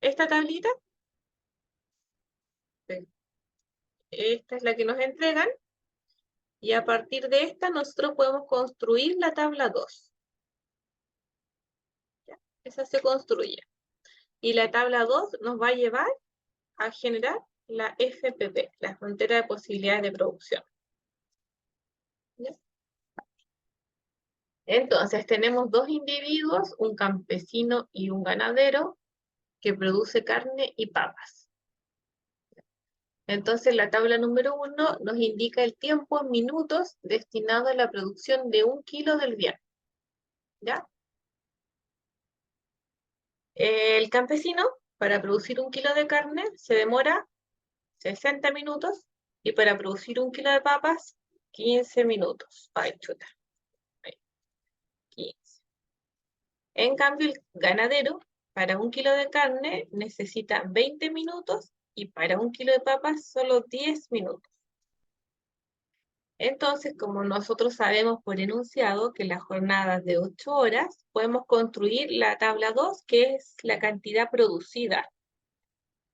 Esta tablita, esta es la que nos entregan, y a partir de esta nosotros podemos construir la tabla 2. ¿Ya? Esa se construye. Y la tabla 2 nos va a llevar a generar la FPP, la frontera de posibilidades de producción. ¿Ya? Entonces tenemos dos individuos, un campesino y un ganadero, que produce carne y papas. Entonces la tabla número 1 nos indica el tiempo en minutos destinado a la producción de 1 kilo del bien. ¿Ya? El campesino, para producir 1 kilo de carne, se demora 60 minutos, y para producir 1 kilo de papas, 15 minutos. Ay, chuta. Ahí, 15. En cambio, el ganadero, para 1 kilo de carne, necesita 20 minutos, y para 1 kilo de papas, solo 10 minutos. Entonces, como nosotros sabemos por enunciado que las jornadas de 8 horas, podemos construir la tabla 2, que es la cantidad producida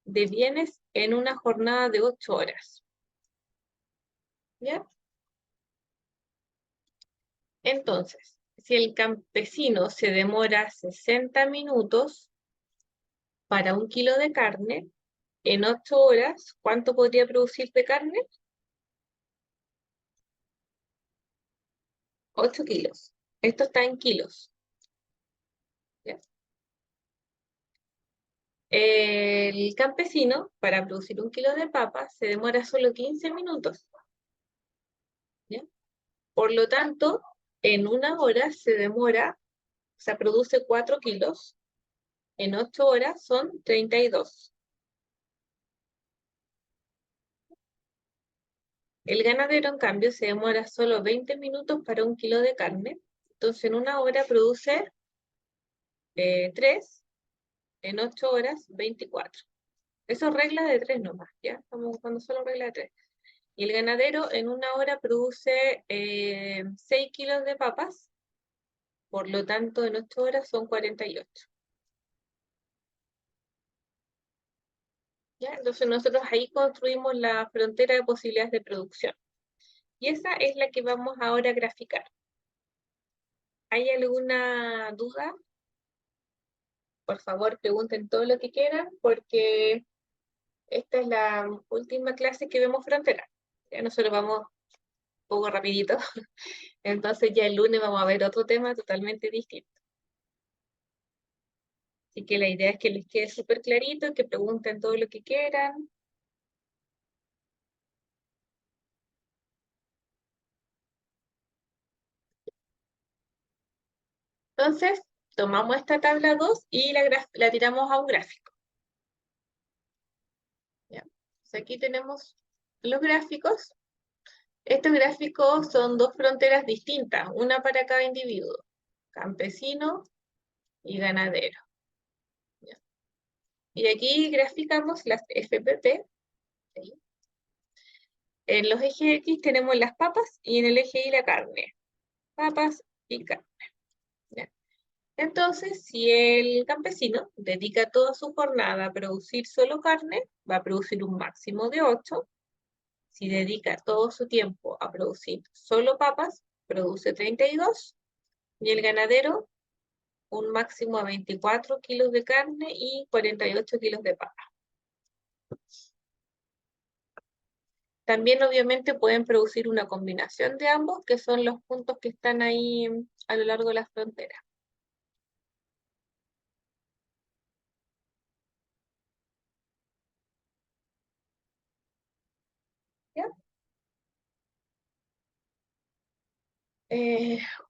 de bienes en una jornada de 8 horas. ¿Ya? Entonces, si el campesino se demora 60 minutos para 1 kilo de carne, en 8 horas, ¿cuánto podría producir de carne? 8 kilos. Esto está en kilos. ¿Ya? El campesino, para producir 1 kilo de papas, se demora solo 15 minutos. ¿Ya? Por lo tanto, en 1 hora se demora, o sea, produce 4 kilos. En 8 horas son 32. El ganadero, en cambio, se demora solo 20 minutos para 1 kilo de carne. Entonces, en 1 hora produce 3, en 8 horas 24. Eso es regla de 3 nomás, ¿ya? Estamos buscando solo regla de 3. Y el ganadero en 1 hora produce 6 kilos de papas, Por lo tanto, en 8 horas son 48. ¿Ya? Entonces nosotros ahí construimos la frontera de posibilidades de producción. Y esa es la que vamos ahora a graficar. ¿Hay alguna duda? Por favor, pregunten todo lo que quieran, porque esta es la última clase que vemos frontera. Ya nosotros vamos un poco rapidito. Entonces ya el lunes vamos a ver otro tema totalmente distinto. Así que la idea es que les quede súper clarito, que pregunten todo lo que quieran. Entonces, tomamos esta tabla 2 y la tiramos a un gráfico. ¿Ya? Entonces aquí tenemos los gráficos. Estos gráficos son dos fronteras distintas, una para cada individuo, campesino y ganadero. ¿Ya? Y aquí graficamos las FPP. ¿Sí? En los ejes X tenemos las papas y en el eje Y la carne. Papas y carne. ¿Ya? Entonces, si el campesino dedica toda su jornada a producir solo carne, va a producir un máximo de 8. Si dedica todo su tiempo a producir solo papas, produce 32. Y el ganadero, un máximo a 24 kilos de carne y 48 kilos de papa. También obviamente pueden producir una combinación de ambos, que son los puntos que están ahí a lo largo de la frontera. ¿Ya?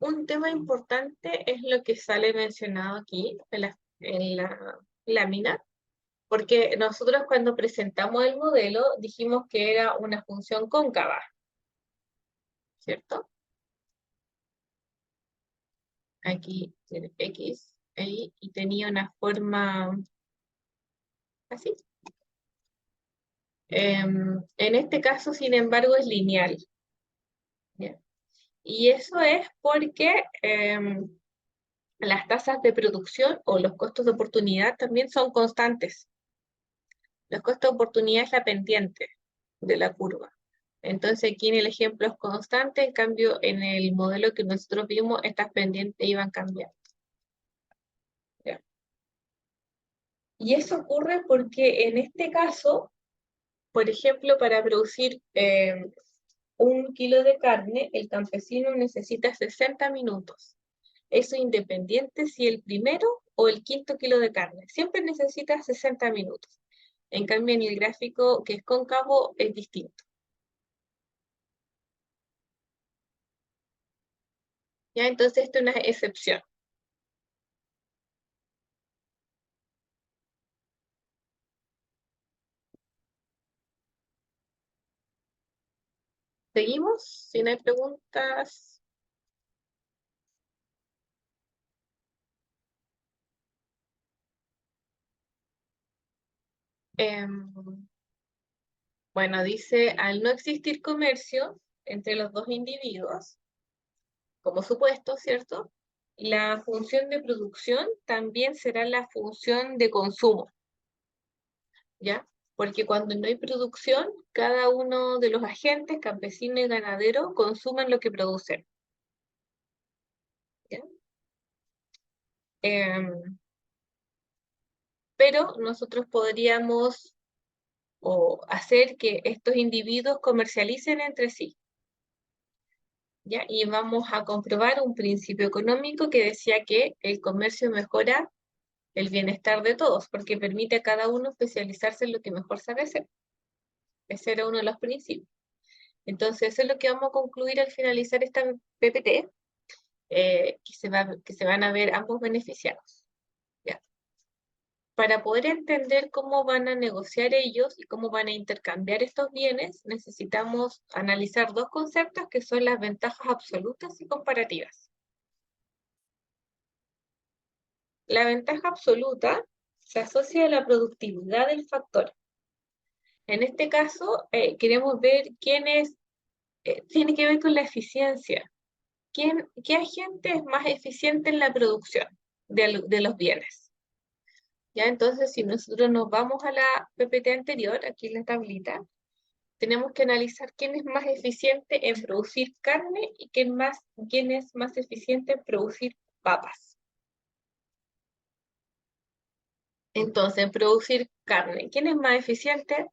Un tema importante es lo que sale mencionado aquí en la lámina, porque nosotros cuando presentamos el modelo dijimos que era una función cóncava, ¿cierto? Aquí tiene X y tenía una forma así. En este caso, sin embargo, es lineal. ¿Ya? Y eso es porque las tasas de producción o los costos de oportunidad también son constantes. Los costos de oportunidad es la pendiente de la curva. Entonces aquí en el ejemplo es constante, en cambio en el modelo que nosotros vimos, estas pendientes iban cambiando. ¿Ya? Y eso ocurre porque en este caso, por ejemplo, para producir 1 kilo de carne, el campesino necesita 60 minutos. Eso independiente si el primero o el quinto kilo de carne. Siempre necesita 60 minutos. En cambio, en el gráfico que es cóncavo es distinto. ¿Ya? Entonces, esto es una excepción. ¿Seguimos? Si no hay preguntas. Bueno, dice, al no existir comercio entre los dos individuos, como supuesto, ¿cierto? La función de producción también será la función de consumo, ¿ya? Porque cuando no hay producción, cada uno de los agentes, campesino y ganadero, consumen lo que producen. ¿Ya? Pero nosotros podríamos hacer que estos individuos comercialicen entre sí. ¿Ya? Y vamos a comprobar un principio económico que decía que el comercio mejora el bienestar de todos, porque permite a cada uno especializarse en lo que mejor sabe hacer. Ese era uno de los principios. Entonces, eso es lo que vamos a concluir al finalizar esta PPT, que se van a ver ambos beneficiados. ¿Ya? Para poder entender cómo van a negociar ellos y cómo van a intercambiar estos bienes, necesitamos analizar dos conceptos que son las ventajas absolutas y comparativas. La ventaja absoluta se asocia a la productividad del factor. En este caso, queremos ver tiene que ver con la eficiencia. ¿Qué agente es más eficiente en la producción de los bienes? Ya, entonces, si nosotros nos vamos a la PPT anterior, aquí en la tablita, tenemos que analizar quién es más eficiente en producir carne y quién es más eficiente en producir papas. Entonces, en producir carne, ¿quién es más eficiente?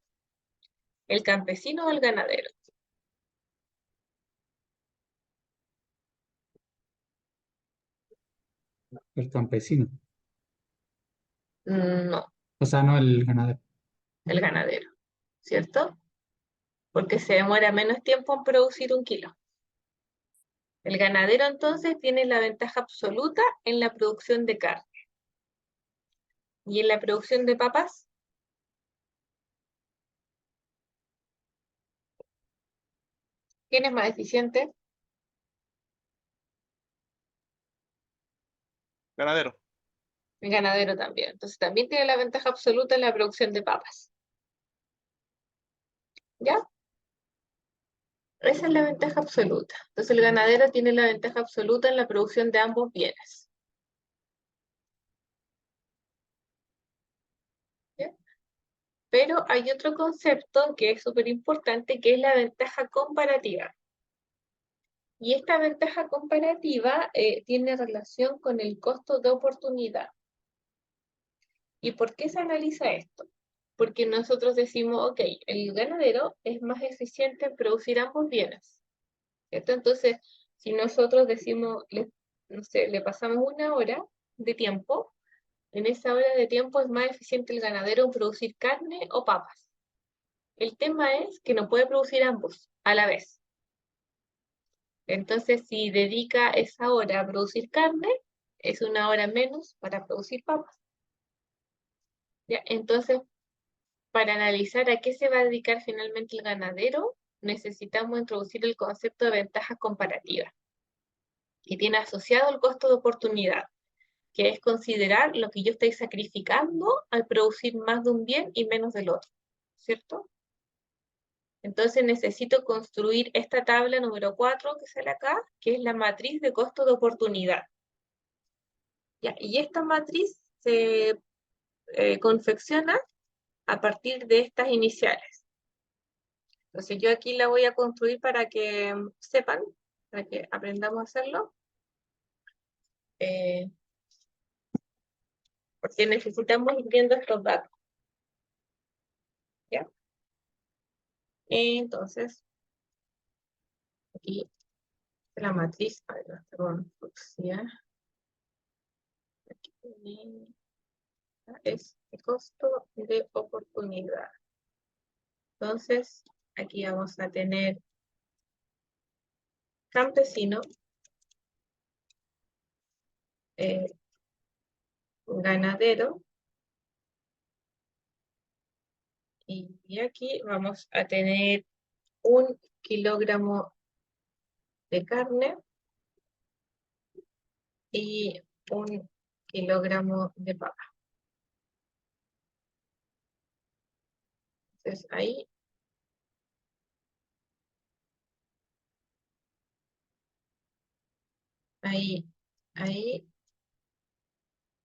¿El campesino o el ganadero? El campesino. No, O sea, no el ganadero. el ganadero, ¿cierto? Porque se demora menos tiempo en producir 1 kilo. El ganadero entonces tiene la ventaja absoluta en la producción de carne. ¿Y en la producción de papas? ¿Quién es más eficiente? Ganadero. El ganadero también. Entonces también tiene la ventaja absoluta en la producción de papas. ¿Ya? Esa es la ventaja absoluta. Entonces el ganadero tiene la ventaja absoluta en la producción de ambos bienes. ¿Ya? Pero hay otro concepto que es súper importante, que es la ventaja comparativa. Y esta ventaja comparativa tiene relación con el costo de oportunidad. ¿Y por qué se analiza esto? Porque nosotros decimos, ok, el ganadero es más eficiente en producir ambos bienes, ¿cierto? Entonces, si nosotros decimos, no sé, le pasamos 1 hora de tiempo, en esa hora de tiempo es más eficiente el ganadero en producir carne o papas. El tema es que no puede producir ambos a la vez. Entonces, si dedica esa hora a producir carne, es 1 hora menos para producir papas. ¿Ya? Entonces, para analizar a qué se va a dedicar finalmente el ganadero, necesitamos introducir el concepto de ventaja comparativa, que tiene asociado el costo de oportunidad, que es considerar lo que yo estoy sacrificando al producir más de un bien y menos del otro, ¿cierto? Entonces necesito construir esta tabla número 4 que sale acá, que es la matriz de costo de oportunidad. ¿Ya? Y esta matriz se confecciona a partir de estas iniciales. Entonces yo aquí la voy a construir para que sepan, para que aprendamos a hacerlo. Porque necesitamos ir viendo estos datos. ¿Ya? Entonces, aquí la matriz, a ver, perdón, aquí es el costo de oportunidad. Entonces, aquí vamos a tener campesino, ganadero, y aquí vamos a tener 1 kilogramo de carne y 1 kilogramo de papa. Entonces ahí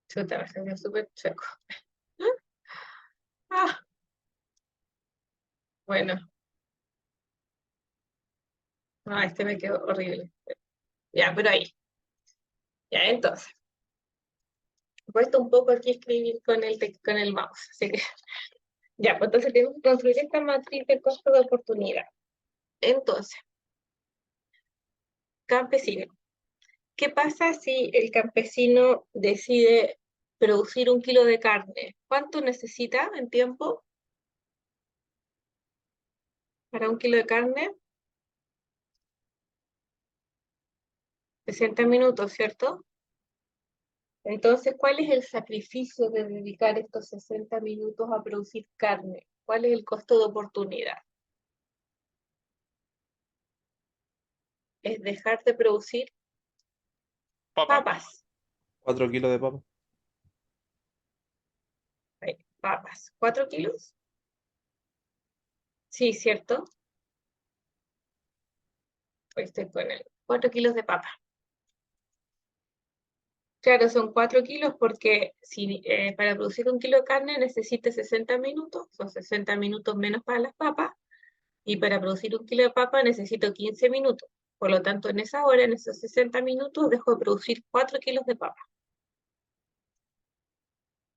chuta, me salió súper chueco. Ah, bueno, no, este me quedó horrible. Ya, pero ahí. Ya, entonces. Cuesta un poco aquí escribir con el mouse, así que ya, pues entonces tenemos que construir esta matriz de costo de oportunidad. Entonces, campesino. ¿Qué pasa si el campesino decide producir 1 kilo de carne? ¿Cuánto necesita en tiempo para 1 kilo de carne? 60 minutos, ¿cierto? Entonces, ¿cuál es el sacrificio de dedicar estos 60 minutos a producir carne? ¿Cuál es el costo de oportunidad? Es dejar de producir Papa. papas. 4 kilos de papa. Papas. ¿4 kilos? Sí, ¿cierto? Pues estoy con el 4 kilos de papa. Claro, son 4 kilos porque si, para producir 1 kilo de carne necesita 60 minutos, son 60 minutos menos para las papas, y para producir 1 kilo de papa necesito 15 minutos. Por lo tanto, en esa hora, en esos 60 minutos, dejo de producir 4 kilos de papa.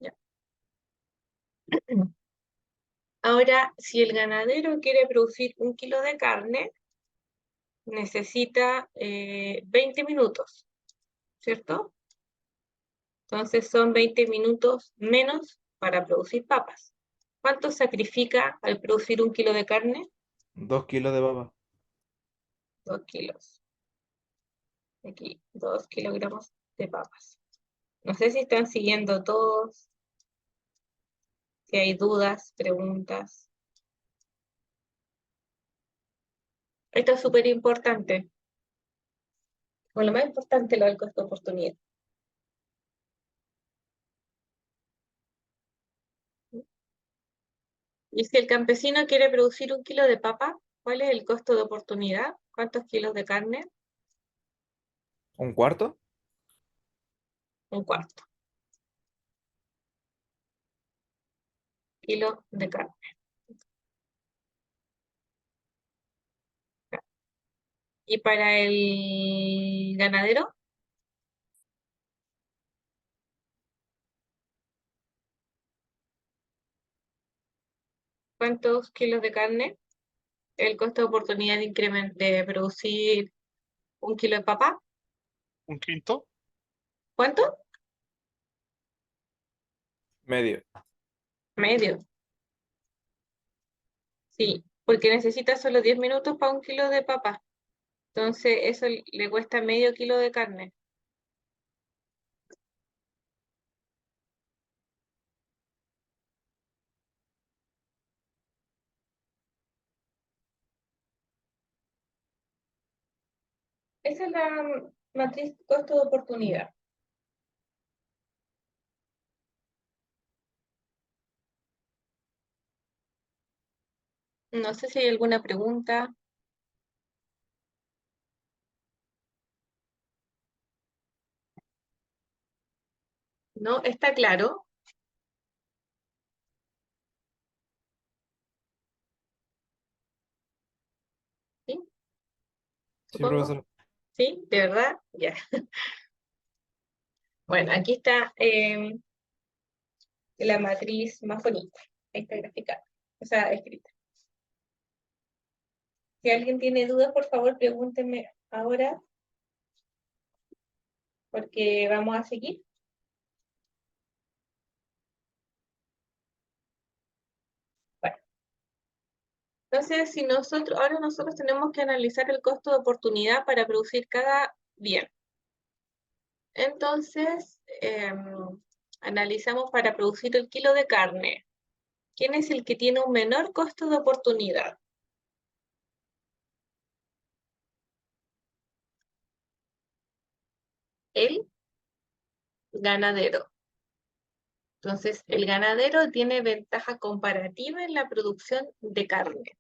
¿Ya? Ahora, si el ganadero quiere producir 1 kilo de carne, necesita 20 minutos, ¿cierto? Entonces son 20 minutos menos para producir papas. ¿Cuánto sacrifica al producir 1 kilo de carne? 2 kilos de papa. 2 kilos. Aquí, 2 kilogramos de papas. No sé si están siguiendo todos, si hay dudas, preguntas. Esto es súper importante. Bueno, lo más importante lo del costo de oportunidad. Y si el campesino quiere producir 1 kilo de papa, ¿cuál es el costo de oportunidad? ¿Cuántos kilos de carne? ¿Un cuarto? 1/4 kilo de carne. ¿Y para el ganadero? ¿Cuántos kilos de carne? El costo de oportunidad de producir 1 kilo de papa. Un quinto. ¿Cuánto? Medio. Medio. Sí, porque necesita solo 10 minutos para 1 kilo de papa. Entonces eso le cuesta medio kilo de carne. Esa es la matriz costo de oportunidad. No sé si hay alguna pregunta. ¿No? ¿Está claro? ¿Sí? Sí, Supongo. profesor. ¿Sí? ¿De verdad? Ya. Bueno, aquí está la matriz más bonita. Ahí está graficada. O sea, escrita. Si alguien tiene dudas, por favor, pregúntenme ahora, porque vamos a seguir. Bueno, entonces, si ahora nosotros tenemos que analizar el costo de oportunidad para producir cada bien. Entonces, analizamos para producir el kilo de carne. ¿Quién es el que tiene un menor costo de oportunidad? El ganadero. Entonces, el ganadero tiene ventaja comparativa en la producción de carne.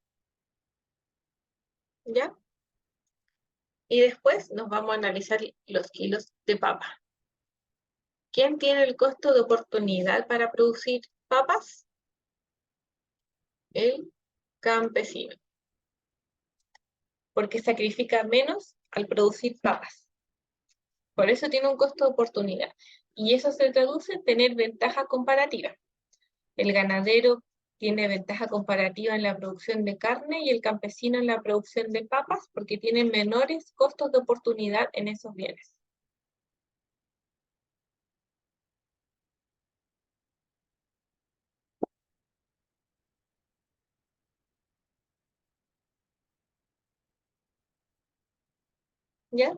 ¿Ya? Y después nos vamos a analizar los kilos de papa. ¿Quién tiene el costo de oportunidad para producir papas? El campesino. Porque sacrifica menos al producir papas. Por eso tiene un costo de oportunidad. Y eso se traduce en tener ventaja comparativa. El ganadero tiene ventaja comparativa en la producción de carne y el campesino en la producción de papas porque tienen menores costos de oportunidad en esos bienes. ¿Ya?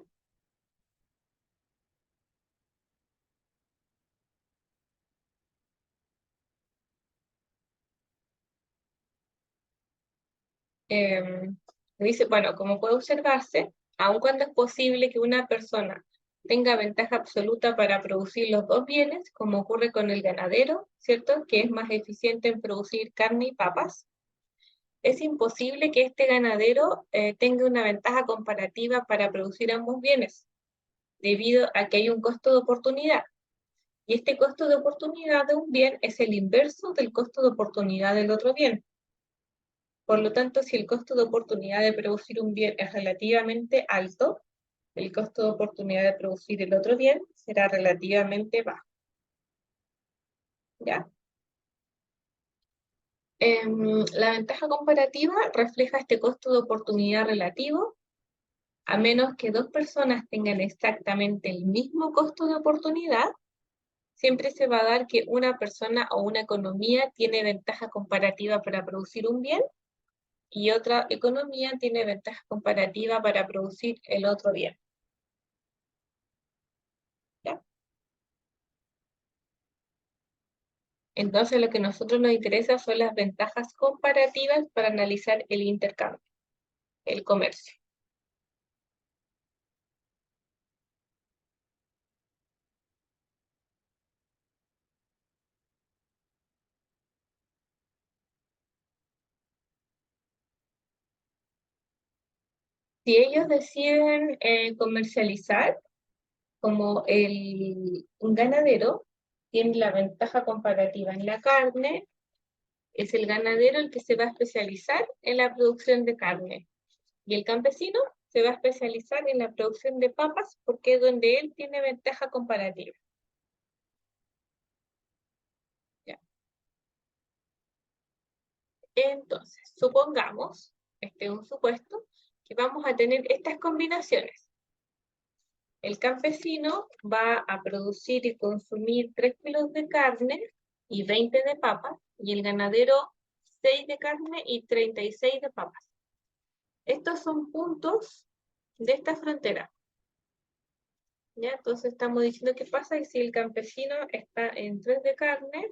Dice, bueno, como puede observarse, aun cuando es posible que una persona tenga ventaja absoluta para producir los dos bienes, como ocurre con el ganadero, ¿cierto? Que es más eficiente en producir carne y papas. Es imposible que este ganadero tenga una ventaja comparativa para producir ambos bienes. debido a que hay un costo de oportunidad. Y este costo de oportunidad de un bien es el inverso del costo de oportunidad del otro bien. Por lo tanto, si el costo de oportunidad de producir un bien es relativamente alto, el costo de oportunidad de producir el otro bien será relativamente bajo. ¿Ya? La ventaja comparativa refleja este costo de oportunidad relativo, a menos que dos personas tengan exactamente el mismo costo de oportunidad, siempre se va a dar que una persona o una economía tiene ventaja comparativa para producir un bien y otra economía tiene ventaja comparativa para producir el otro bien. ¿Ya? Entonces lo que a nosotros nos interesa son las ventajas comparativas para analizar el intercambio, el comercio. Si ellos deciden comercializar, como un ganadero tiene la ventaja comparativa en la carne, es el ganadero el que se va a especializar en la producción de carne. Y el campesino se va a especializar en la producción de papas porque es donde él tiene ventaja comparativa. ¿Ya? Entonces, supongamos, este es un supuesto, que vamos a tener estas combinaciones. El campesino va a producir y consumir 3 kilos de carne y 20 de papas, y el ganadero 6 de carne y 36 de papas. Estos son puntos de esta frontera. ¿Ya? Entonces estamos diciendo qué pasa si el campesino está en 3 de carne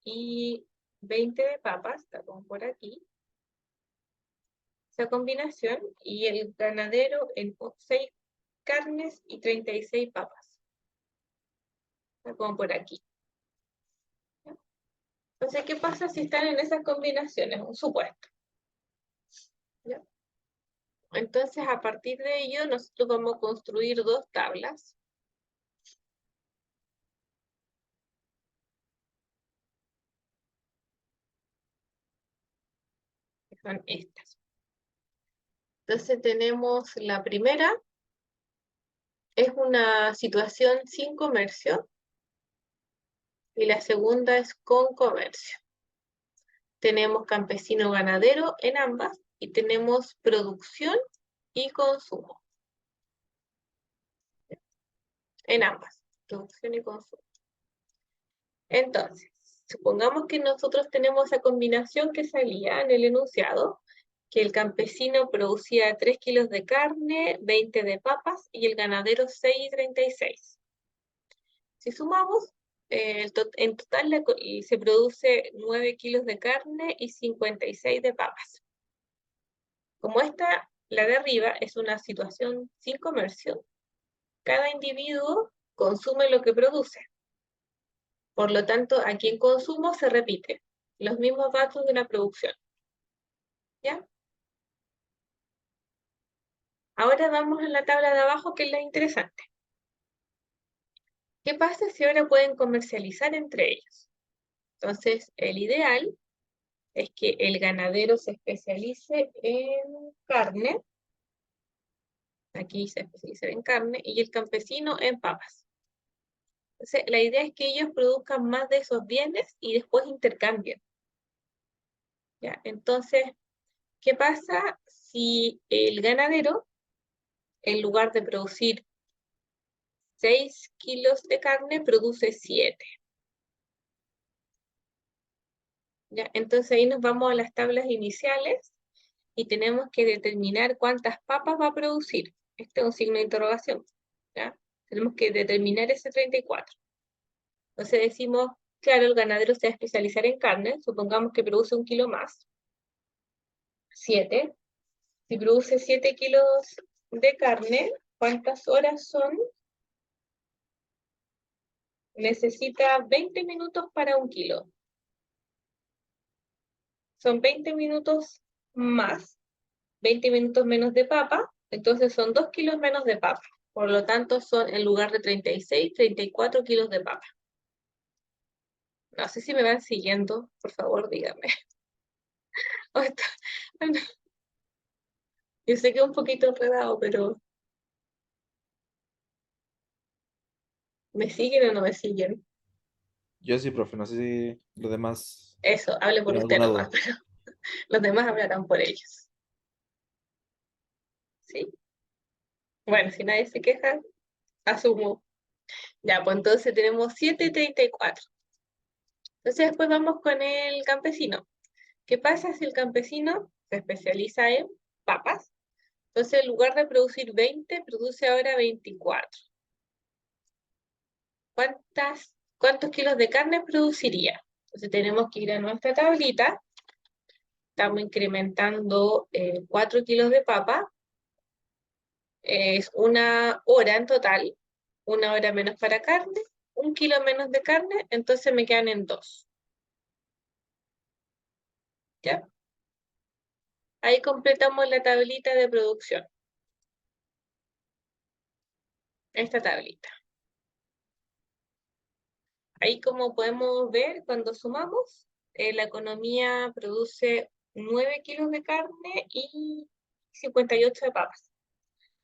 y 20 de papas, está como por aquí, esa combinación, y el ganadero en 6 carnes y 36 papas, está como por aquí. ¿Ya? Entonces, ¿qué pasa si están en esas combinaciones? Un supuesto. ¿Ya? Entonces, a partir de ello, nosotros vamos a construir dos tablas. Que son estas. Entonces, tenemos la primera, es una situación sin comercio, y la segunda es con comercio. Tenemos campesino ganadero en ambas, y tenemos producción y consumo. En ambas, producción y consumo. Entonces, supongamos que nosotros tenemos esa combinación que salía en el enunciado, que el campesino producía 3 kilos de carne, 20 de papas, y el ganadero 6,36. Si sumamos, en total se produce 9 kilos de carne y 56 de papas. Como esta, la de arriba, es una situación sin comercio, cada individuo consume lo que produce. Por lo tanto, aquí en consumo se repite los mismos datos de la producción. ¿Ya? Ahora vamos a la tabla de abajo, que es la interesante. ¿Qué pasa si ahora pueden comercializar entre ellos? Entonces, el ideal es que el ganadero se especialice en carne, aquí se especializa en carne, y el campesino en papas. Entonces, la idea es que ellos produzcan más de esos bienes y después intercambien. ¿Ya? Entonces, ¿qué pasa si el ganadero, en lugar de producir 6 kilos de carne, produce 7? ¿Ya? Entonces ahí nos vamos a las tablas iniciales y tenemos que determinar cuántas papas va a producir. Este es un signo de interrogación. ¿Ya? Tenemos que determinar ese 34. Entonces decimos, claro, el ganadero se va a especializar en carne, supongamos que produce 1 kilo más, 7. Si produce 7 kilos de carne, ¿cuántas horas son? Necesita 20 minutos para 1 kilo. Son 20 minutos más, 20 minutos menos de papa, Entonces son 2 kilos menos de papa. Por lo tanto, son en lugar de 36, 34 kilos de papa. No sé si me van siguiendo, por favor, díganme. O bueno, yo sé que es un poquito enredado, pero ¿me siguen o no me siguen? Yo sí, profe, no sé si los demás Eso, hable por tienen usted alguna nomás, duda. pero los demás hablarán por ellos. ¿Sí? Bueno, si nadie se queja, asumo. Ya, pues entonces tenemos 7,34. Entonces después vamos con el campesino. ¿Qué pasa si el campesino se especializa en papas? Entonces, en lugar de producir 20, produce ahora 24. ¿Cuántos kilos de carne produciría? Entonces tenemos que ir a nuestra tablita. Estamos incrementando 4 kilos de papa. Es 1 hora en total. 1 hora menos para carne. 1 kilo menos de carne. Entonces me quedan en 2. ¿Ya? Ahí completamos la tablita de producción. Esta tablita. Ahí como podemos ver, cuando sumamos, la economía produce 9 kilos de carne y 58 de papas,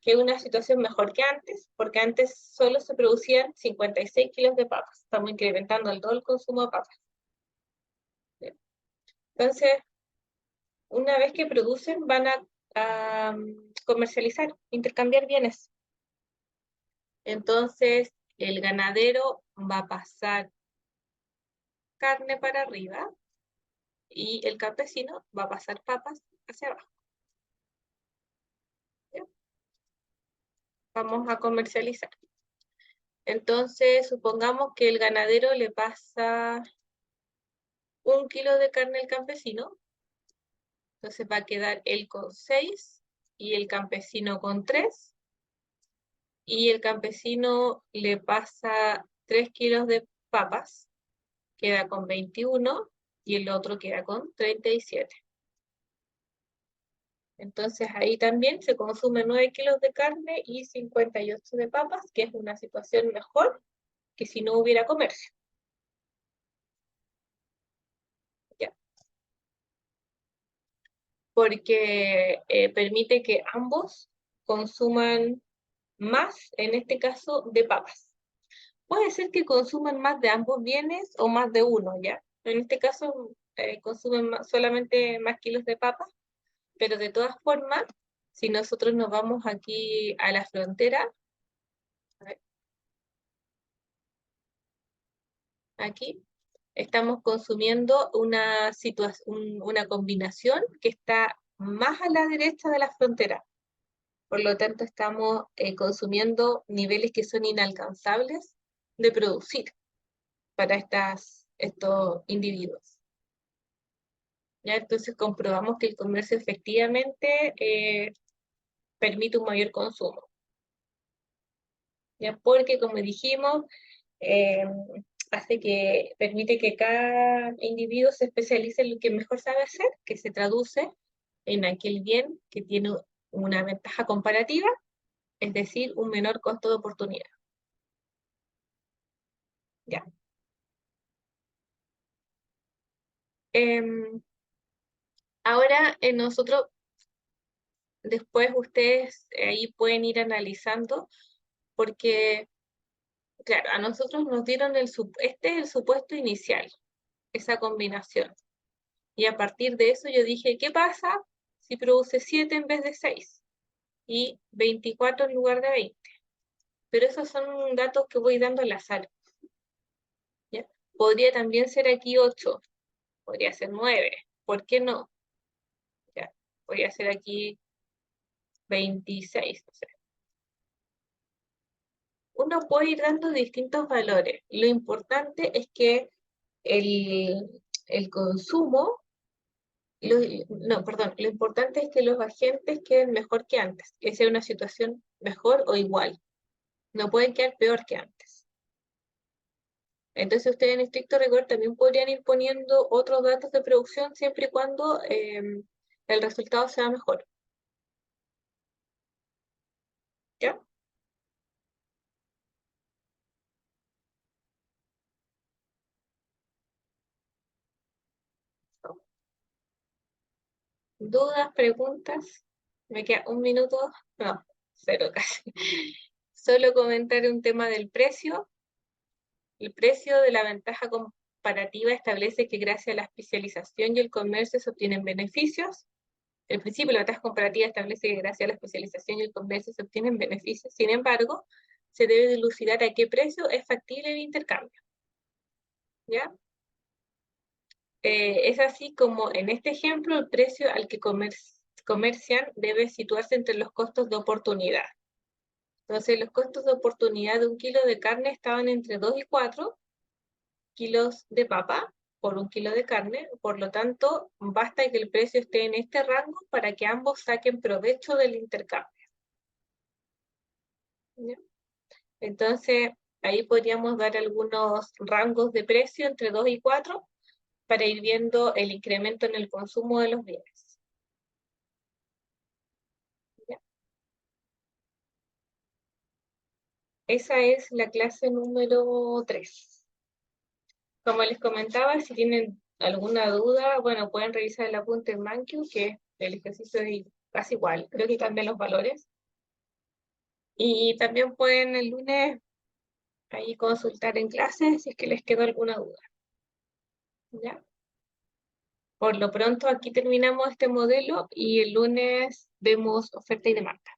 que es una situación mejor que antes, porque antes solo se producían 56 kilos de papas. Estamos incrementando todo el consumo de papas. Bien. Entonces, una vez que producen, van a comercializar, intercambiar bienes. Entonces, el ganadero va a pasar carne para arriba y el campesino va a pasar papas hacia abajo. ¿Ya? Vamos a comercializar. Entonces, supongamos que el ganadero le pasa 1 kilo de carne al campesino. Entonces va a quedar él con 6 y el campesino con 3. Y el campesino le pasa 3 kilos de papas, queda con 21 y el otro queda con 37. Entonces ahí también se consume 9 kilos de carne y 58 de papas, que es una situación mejor que si no hubiera comercio. ¿Ya? Porque permite que ambos consuman más, en este caso, de papas. Puede ser que consuman más de ambos bienes o más de uno, ¿ya? En este caso, consumen solamente más kilos de papas, pero de todas formas, si nosotros nos vamos aquí a la frontera, a ver, aquí, estamos consumiendo una combinación que está más a la derecha de la frontera. Por lo tanto, estamos consumiendo niveles que son inalcanzables de producir para estos individuos. ¿Ya? Entonces comprobamos que el comercio efectivamente permite un mayor consumo. ¿Ya? Porque, como dijimos, eh, permite que cada individuo se especialice en lo que mejor sabe hacer, que se traduce en aquel bien que tiene una ventaja comparativa, es decir, un menor costo de oportunidad. Ya. Ahora nosotros, después ustedes ahí pueden ir analizando, porque, claro, a nosotros nos dieron este es el supuesto inicial, esa combinación. Y a partir de eso yo dije, ¿qué pasa si produce 7 en vez de 6? Y 24 en lugar de 20. Pero esos son datos que voy dando al azar. ¿Ya? Podría también ser aquí 8, podría ser 9, ¿por qué no? ¿Ya? Podría ser aquí 26, no sé. Uno puede ir dando distintos valores. Lo importante es que el consumo, lo importante es que los agentes queden mejor que antes, que sea una situación mejor o igual. No pueden quedar peor que antes. Entonces ustedes en estricto rigor también podrían ir poniendo otros datos de producción siempre y cuando el resultado sea mejor. ¿Ya? ¿Dudas, preguntas? Me queda un minuto, no, cero casi. Solo comentar un tema del precio. El precio de la ventaja comparativa establece que gracias a la especialización y el comercio se obtienen beneficios. El principio de la ventaja comparativa establece que gracias a la especialización y el comercio se obtienen beneficios. Sin embargo, se debe dilucidar a qué precio es factible el intercambio. ¿Ya? Es así como en este ejemplo el precio al que comercian debe situarse entre los costos de oportunidad. Entonces, los costos de oportunidad de un kilo de carne estaban entre 2 y 4 kilos de papa por un kilo de carne, por lo tanto, basta que el precio esté en este rango para que ambos saquen provecho del intercambio. ¿Ya? Entonces, ahí podríamos dar algunos rangos de precio entre 2 y 4 para ir viendo el incremento en el consumo de los bienes. ¿Ya? Esa es la clase número 3. Como les comentaba, si tienen alguna duda, bueno, pueden revisar el apunte en Mankio, que el ejercicio es casi igual, creo que cambian los valores. Y también pueden el lunes ahí consultar en clase si es que les quedó alguna duda. ¿Ya? Por lo pronto aquí terminamos este modelo y el lunes vemos oferta y demanda.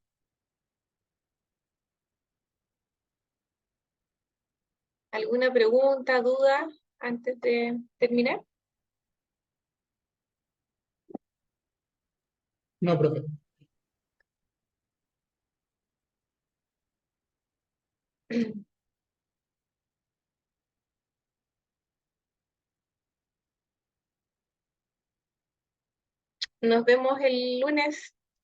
¿Alguna pregunta, duda antes de terminar? No, profe. Nos vemos el lunes.